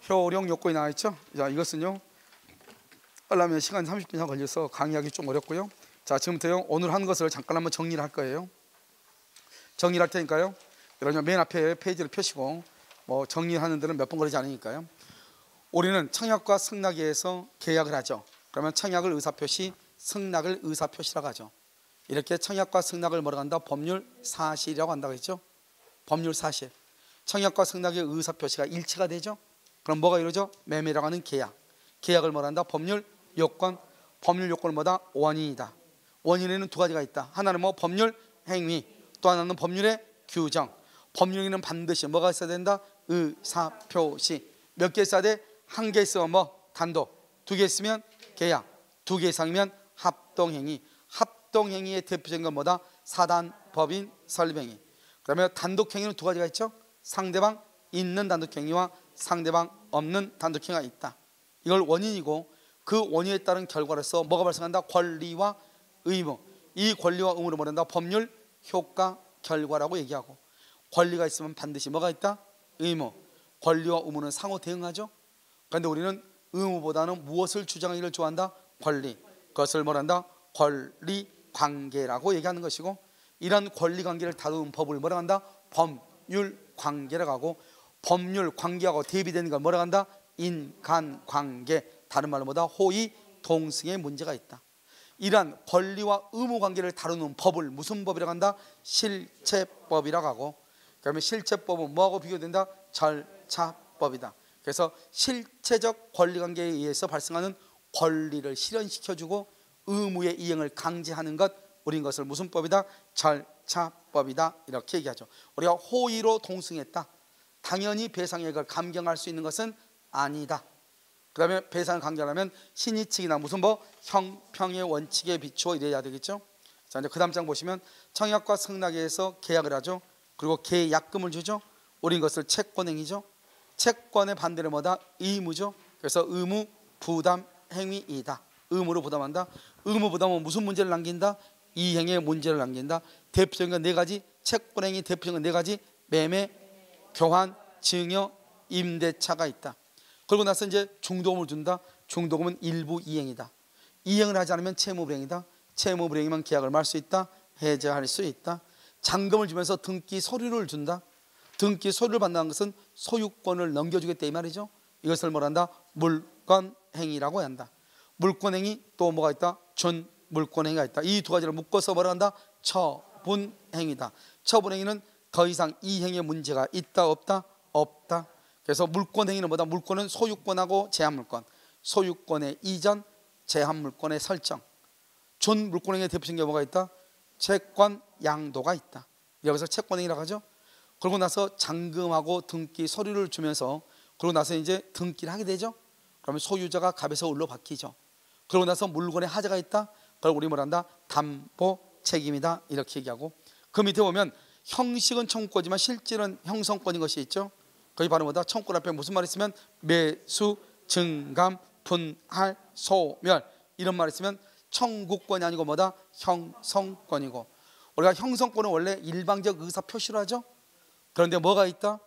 효력 요건이 나와 있죠. 자, 이것은요 하려면 시간 30분 이상 걸려서 강의하기 좀 어렵고요. 자, 지금부터요 오늘 한 것을 잠깐 한번 정리를 할 거예요. 정리를 할 테니까요, 여러분 맨 앞에 페이지를 펴시고, 뭐 정리하는 데는 몇 번 걸리지 않으니까요. 우리는 청약과 승낙에서 계약을 하죠. 그러면 청약을 의사표시, 승낙을 의사표시라고 하죠. 이렇게 청약과 승낙을 뭐라고 한다? 법률 사실이라고 한다고 했죠. 법률 사실. 청약과 승낙의 의사표시가 일치가 되죠. 그럼 뭐가 이루어져? 매매라고 하는 계약. 계약을 뭐라 한다? 법률 요건. 법률 요건은 뭐다? 원인이다. 원인에는 두 가지가 있다. 하나는 뭐 법률 행위, 또 하나는 법률의 규정. 법률에는 반드시 뭐가 있어야 된다? 의사표시. 몇 개 있어야 돼? 한 개 있으면 뭐? 단독. 두 개 있으면 계약. 두 개 이상이면 합동행위. 합동행위의 대표적인 건 뭐다? 사단, 법인, 설립행위. 그러면 단독행위는 두 가지가 있죠. 상대방 있는 단독행위와 상대방 없는 단독행위가 있다. 이걸 원인이고, 그 원인에 따른 결과로서 뭐가 발생한다? 권리와 의무. 이 권리와 의무를 뭐란다? 법률 효과 결과라고 얘기하고, 권리가 있으면 반드시 뭐가 있다? 의무. 권리와 의무는 상호 대응하죠. 그런데 우리는 의무보다는 무엇을 주장하기를 좋아한다? 권리. 그것을 뭐란다? 권리관계라고 얘기하는 것이고, 이런 권리관계를 다루는 법을 뭐라고 한다? 법률관계라고 하고, 법률관계하고 대비되는 걸 뭐라고 한다? 인간관계. 다른 말로 뭐다? 호의, 동승의 문제가 있다. 이러한 권리와 의무 관계를 다루는 법을 무슨 법이라고 한다? 실체법이라고 하고, 그러면 실체법은 뭐하고 비교된다? 절차법이다. 그래서 실체적 권리관계에 의해서 발생하는 권리를 실현시켜주고 의무의 이행을 강제하는 것, 우린 것을 무슨 법이다? 절차법이다. 이렇게 얘기하죠. 우리가 호의로 동승했다. 당연히 배상액을 감경할 수 있는 것은 아니다. 그 다음에 배상을 감경하면 신의칙이나 무슨 뭐 형평의 원칙에 비추어 이래야 되겠죠. 자, 이제 그 다음 장 보시면 청약과 승낙에서 계약을 하죠. 그리고 계약금을 주죠. 우린 것을 채권행위죠. 채권의 반대는 뭐다? 의무죠. 그래서 의무 부담 행위이다. 의무로 부담한다. 의무 부담은 무슨 문제를 남긴다? 이행의 문제를 남긴다. 대표적인 건 네 가지. 채권행위 대표적인 건 네 가지. 매매, 교환, 증여, 임대차가 있다. 그러고 나서 이제 중도금을 준다. 중도금은 일부 이행이다. 이행을 하지 않으면 채무불이행이다. 채무불이행이면 계약을 말 수 있다. 해제할 수 있다. 잔금을 주면서 등기 서류를 준다. 등기 서류를 받는다는 것은 소유권을 넘겨주겠다 이 말이죠. 이것을 뭐란다? 물권행위라고 한다. 물권행위 또 뭐가 있다? 준물권행위가 있다. 이 두 가지를 묶어서 뭐라 한다? 처분행위다. 처분행위는 더 이상 이 행위에 문제가 있다 없다? 없다. 그래서 물권행위는 뭐다? 물권은 소유권하고 제한물권, 소유권의 이전, 제한물권의 설정. 준물권행위의 대표적인 게 뭐가 있다? 채권 양도가 있다. 여기서 채권행위라고 하죠. 그러고 나서 잔금하고 등기 서류를 주면서 그러고 나서 이제 등기를 하게 되죠. 그러면 소유자가 갑에서 을로 바뀌죠. 그러고 나서 물건에 하자가 있다. 그걸 우리 뭐란다? 담보 책임이다. 이렇게 얘기하고, 그 밑에 보면 형식은 청구권이지만 실질은 형성권인 것이 있죠. 거기 바로 뭐다? 청구권 앞에 무슨 말이 있으면 매수, 증감, 분할, 소멸 이런 말이 있으면 청구권이 아니고 뭐다? 형성권이고, 우리가 형성권은 원래 일방적 의사 표시로 하죠. 그런데 뭐가 있다?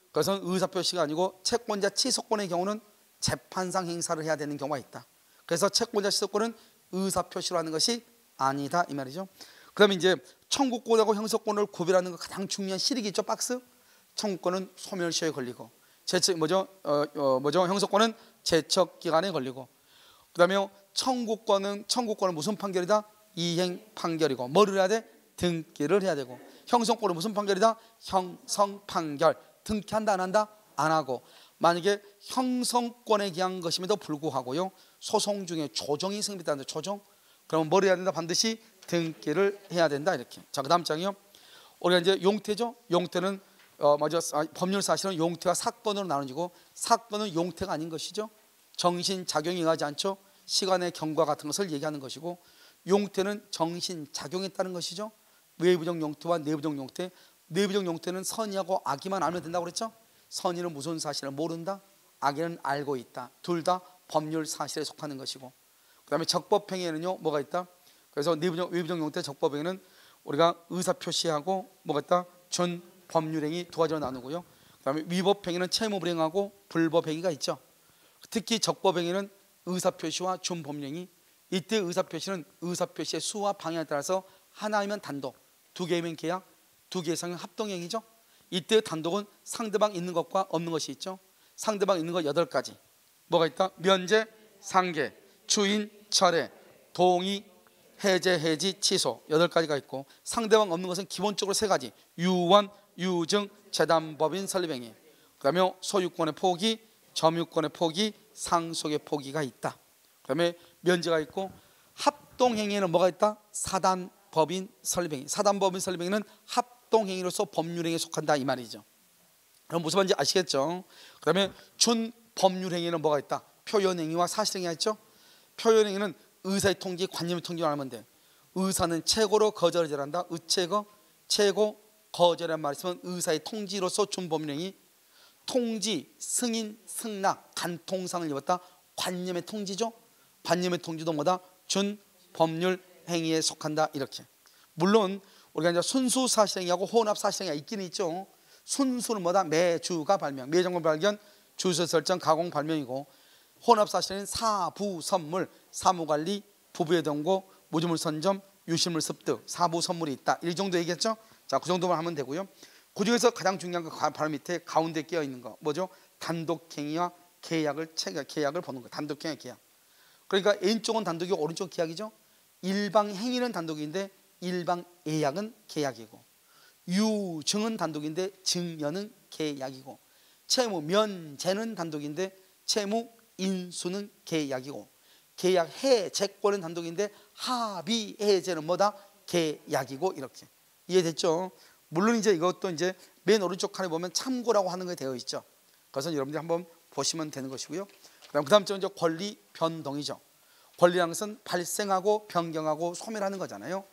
그것은 의사 표시가 아니고 채권자 취소권의 경우는 재판상 행사를 해야 되는 경우가 있다. 그래서 채권자 취소권은 의사 표시로 하는 것이 아니다 이 말이죠. 그다음에 이제 청구권하고 형성권을 구별하는 거 가장 중요한 실익이 있죠. 박스. 청구권은 소멸시효에 걸리고 형성권은 제척 기간에 걸리고, 그다음에 청구권은 무슨 판결이다? 이행 판결이고, 뭐를 해야 돼? 등기를 해야 되고, 형성권은 무슨 판결이다? 형성 판결. 등기한다 안 한다? 안 하고, 만약에 형성권에 기한 것임에도 불구하고요 소송 중에 조정이 성립된다. 조정. 그러면 뭘 해야 된다? 반드시 등기를 해야 된다 이렇게. 자, 그 다음 장이요. 우리가 이제 용태죠. 용태는 법률 사실은 용태와 사건으로 나눠지고, 사건은 용태가 아닌 것이죠. 정신작용이 응하지 않죠. 시간의 경과 같은 것을 얘기하는 것이고, 용태는 정신작용에 따른 것이죠. 외부적 용태와 내부적 용태. 내부적 용태는 선의하고 악의만 알면 된다고 그랬죠. 선의는 무슨 사실을 모른다. 악의는 알고 있다. 둘 다 법률 사실에 속하는 것이고, 그 다음에 적법행위에는요 뭐가 있다? 그래서 외부적 용태, 적법행위는 우리가 의사표시하고 뭐가 있다? 준법률행위 두 가지로 나누고요. 그 다음에 위법행위는 채무불이행하고 불법행위가 있죠. 특히 적법행위는 의사표시와 준법률행위. 이때 의사표시는 의사표시의 수와 방향에 따라서 하나이면 단독, 두 개이면 계약, 두 개 이상은 합동행위죠. 이때 단독은 상대방 있는 것과 없는 것이 있죠. 상대방 있는 것 8가지. 뭐가 있다? 면제, 상계, 추인, 철회, 동의, 해제, 해지, 취소 8가지가 있고, 상대방 없는 것은 기본적으로 3가지. 유원, 유증, 재단법인 설립행위. 그 다음에 소유권의 포기, 점유권의 포기, 상속의 포기가 있다. 그 다음에 면제가 있고, 합동행위에는 뭐가 있다? 사단법인 설립행위. 사단법인 설립행위는 합동행위로서 법률행위에 속한다 이 말이죠. 그럼 무슨 말인지 아시겠죠? 그 다음에 준법률행위는 뭐가 있다? 표현행위와 사실행위가 있죠. 표현행위는 의사의 통지, 관념의 통지를 하면 돼. 의사는 최고로 거절을 잘한다. 의최거, 최고, 거절이란 말이 있으면 의사의 통지로서 준법률행위. 통지, 승인, 승낙, 간통상을 입었다. 관념의 통지죠. 관념의 통지도 뭐다? 준법률행위에 속한다 이렇게. 물론 우리가 이제 순수 사실행위하고 혼합 사실행위가 있기는 있죠. 순수는 뭐다? 매주가 발명, 매정권 발견, 주소 설정, 가공 발명이고, 혼합 사실은 사부 선물, 사무관리, 부부의 동고, 무주물 선점, 유실물 습득, 사부 선물이 있다. 이 정도 얘기했죠. 자, 그 정도만 하면 되고요. 그 중에서 가장 중요한 거 바로 밑에 가운데 끼어 있는 거 뭐죠? 단독행위와 계약을 보는 거. 단독행위, 계약. 그러니까 왼쪽은 단독이고 오른쪽 계약이죠. 일방 행위는 단독인데 일방 예약은 계약이고, 유증은 단독인데 증여는 계약이고, 채무 면제는 단독인데 채무 인수는 계약이고, 계약 해제권은 단독인데 합의 해제는 뭐다? 계약이고. 이렇게 이해됐죠? 물론 이제 이것도 이제 맨 오른쪽 칸에 보면 참고라고 하는 게 되어 있죠. 그것은 여러분들이 한번 보시면 되는 것이고요. 그 다음 쪽은 권리 변동이죠. 권리라는 것은 발생하고 변경하고 소멸하는 거잖아요.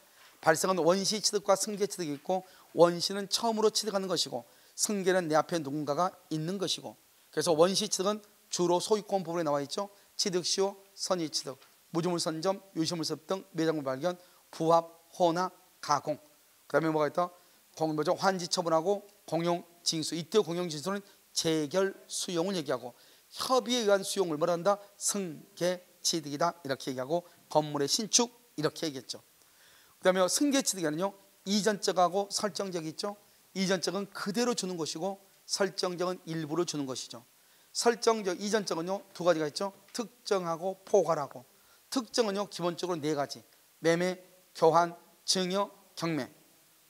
발생은 원시 취득과 승계 취득이 있고, 원시는 처음으로 취득하는 것이고, 승계는 내 앞에 누군가가 있는 것이고, 그래서 원시 취득은 주로 소유권 부분에 나와 있죠. 취득시효, 선의 취득, 무주물 선점, 유실물 습 등 매장물 발견, 부합, 혼합, 가공. 그 다음에 뭐가 있다? 환지 처분하고 공용 징수. 이때 공용 징수는 재결 수용을 얘기하고, 협의에 의한 수용을 뭐라 한다? 승계 취득이다 이렇게 얘기하고, 건물의 신축 이렇게 얘기했죠. 그 다음에 승계 취득에는요, 이전적하고 설정적이 있죠. 이전적은 그대로 주는 것이고, 설정적은 일부러 주는 것이죠. 설정적, 이전적은요 두 가지가 있죠. 특정하고 포괄하고. 특정은요 기본적으로 네 가지: 매매, 교환, 증여, 경매.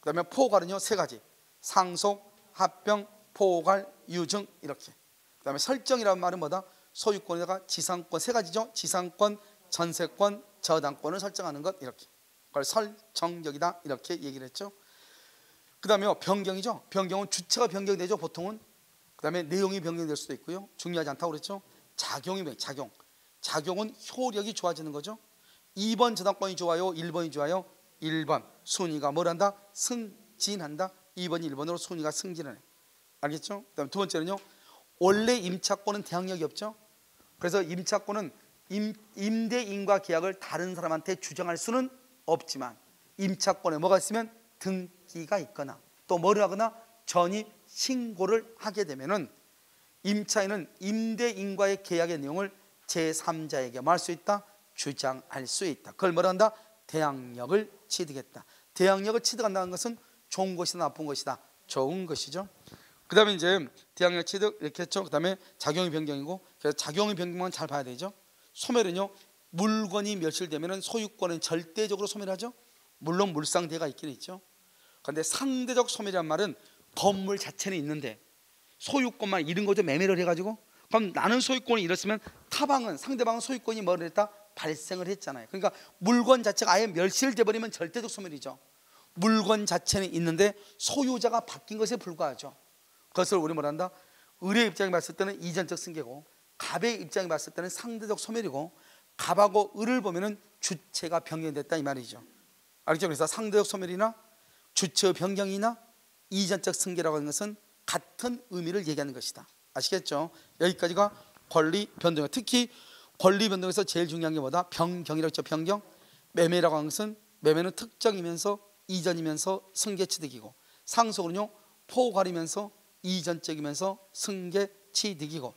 그 다음에 포괄은요 세 가지: 상속, 합병, 포괄, 유증 이렇게. 그 다음에 설정이라는 말은 뭐다? 소유권에다가 지상권 세 가지죠. 지상권, 전세권, 저당권을 설정하는 것 이렇게. 그걸 설정적이다 이렇게 얘기를 했죠. 그 다음에 변경이죠. 변경은 주체가 변경되죠 보통은. 그 다음에 내용이 변경될 수도 있고요. 중요하지 않다고 그랬죠. 작용이 작용. 작용은 효력이 좋아지는 거죠. 2번 저당권이 좋아요, 1번이 좋아요? 1번. 순위가 뭘 한다? 승진한다. 2번이 1번으로 순위가 승진을 해. 알겠죠? 그 다음 두 번째는요, 원래 임차권은 대항력이 없죠. 그래서 임차권은 임대인과 계약을 다른 사람한테 주장할 수는 없지만, 임차권에 뭐가 있으면 등기가 있거나 또 뭐를 하거나 전입 신고를 하게 되면은 임차인은 임대인과의 계약의 내용을 제3자에게 뭐 할 수 있다? 주장할 수 있다. 그걸 뭐라 한다? 대항력을 취득했다. 대항력을 취득한다는 것은 좋은 것이다 나쁜 것이다? 좋은 것이죠. 그 다음에 이제 대항력 취득 이렇게 했죠. 그 다음에 작용의 변경이고, 그래서 작용의 변경만 잘 봐야 되죠. 소멸은요, 물건이 멸실되면 소유권은 절대적으로 소멸하죠. 물론 물상대가 있긴 있죠. 그런데 상대적 소멸이란 말은 건물 자체는 있는데 소유권만 잃은 거죠. 매매를 해가지고. 그럼 나는 소유권이 잃었으면 타방은, 상대방은 소유권이 뭐를 했다? 발생을 했잖아요. 그러니까 물건 자체가 아예 멸실돼 버리면 절대적 소멸이죠. 물건 자체는 있는데 소유자가 바뀐 것에 불과하죠. 그것을 우리 뭐라 한다? 을의 입장에 봤을 때는 이전적 승계고, 갑의 입장에 봤을 때는 상대적 소멸이고, 갑하고 을을 보면은 주체가 변경됐다 이 말이죠. 알겠죠? 그래서 상대적 소멸이나 주체의 변경이나 이전적 승계라고 하는 것은 같은 의미를 얘기하는 것이다. 아시겠죠? 여기까지가 권리 변동. 특히 권리 변동에서 제일 중요한 게 뭐다? 변경이라고 했죠. 변경. 매매라고 하는 것은, 매매는 특정이면서 이전이면서 승계 취득이고, 상속은요 포괄이면서 이전적이면서 승계 취득이고,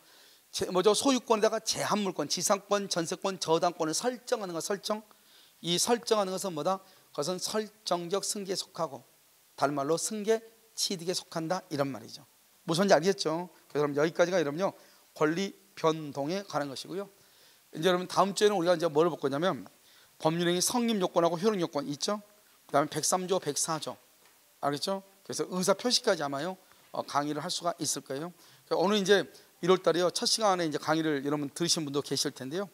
뭐죠? 소유권에다가 제한물권, 지상권, 전세권, 저당권을 설정하는 것. 설정. 이 설정하는 것은 뭐다? 그것은 설정적 승계에 속하고, 다른 말로 승계 취득에 속한다 이런 말이죠. 무슨지 알겠죠? 그래서 여러분 여기까지가 여러분요 권리 변동에 관한 것이고요. 이제 여러분 다음 주에는 우리가 이제 뭘 볼 거냐면, 법률행위 성립 요건하고 효력 요건 있죠. 그다음에 103조, 104조 알겠죠? 그래서 의사 표시까지 아마요 강의를 할 수가 있을 거예요. 오늘 이제 1월 달에요 첫 시간에 이제 강의를 여러분 들으신 분도 계실 텐데요.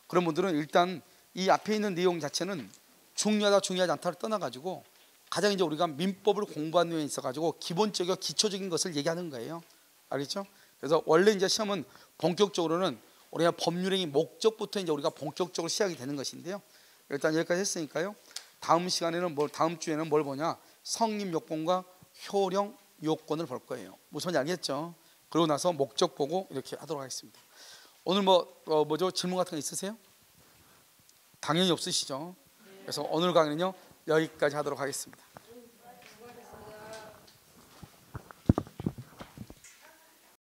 그런 분들은 일단 이 앞에 있는 내용 자체는 중요하다 중요하지 않다를 떠나가지고 가장 이제 우리가 민법을 공부하는 데 있어가지고 기본적이고 기초적인 것을 얘기하는 거예요. 알겠죠? 그래서 원래 이제 시험은 본격적으로는 우리가 법률행위 목적부터 이제 우리가 본격적으로 시작이 되는 것인데요. 일단 여기까지 했으니까요. 다음 시간에는 다음 주에는 뭘 보냐? 성립 요건과 효력 요건을 볼 거예요. 무슨 알겠죠? 그러고 나서 목적 보고 이렇게 하도록 하겠습니다. 오늘 뭐죠? 질문 같은 거 있으세요? 당연히 없으시죠? 그래서 오늘 강의는요 여기까지 하도록 하겠습니다.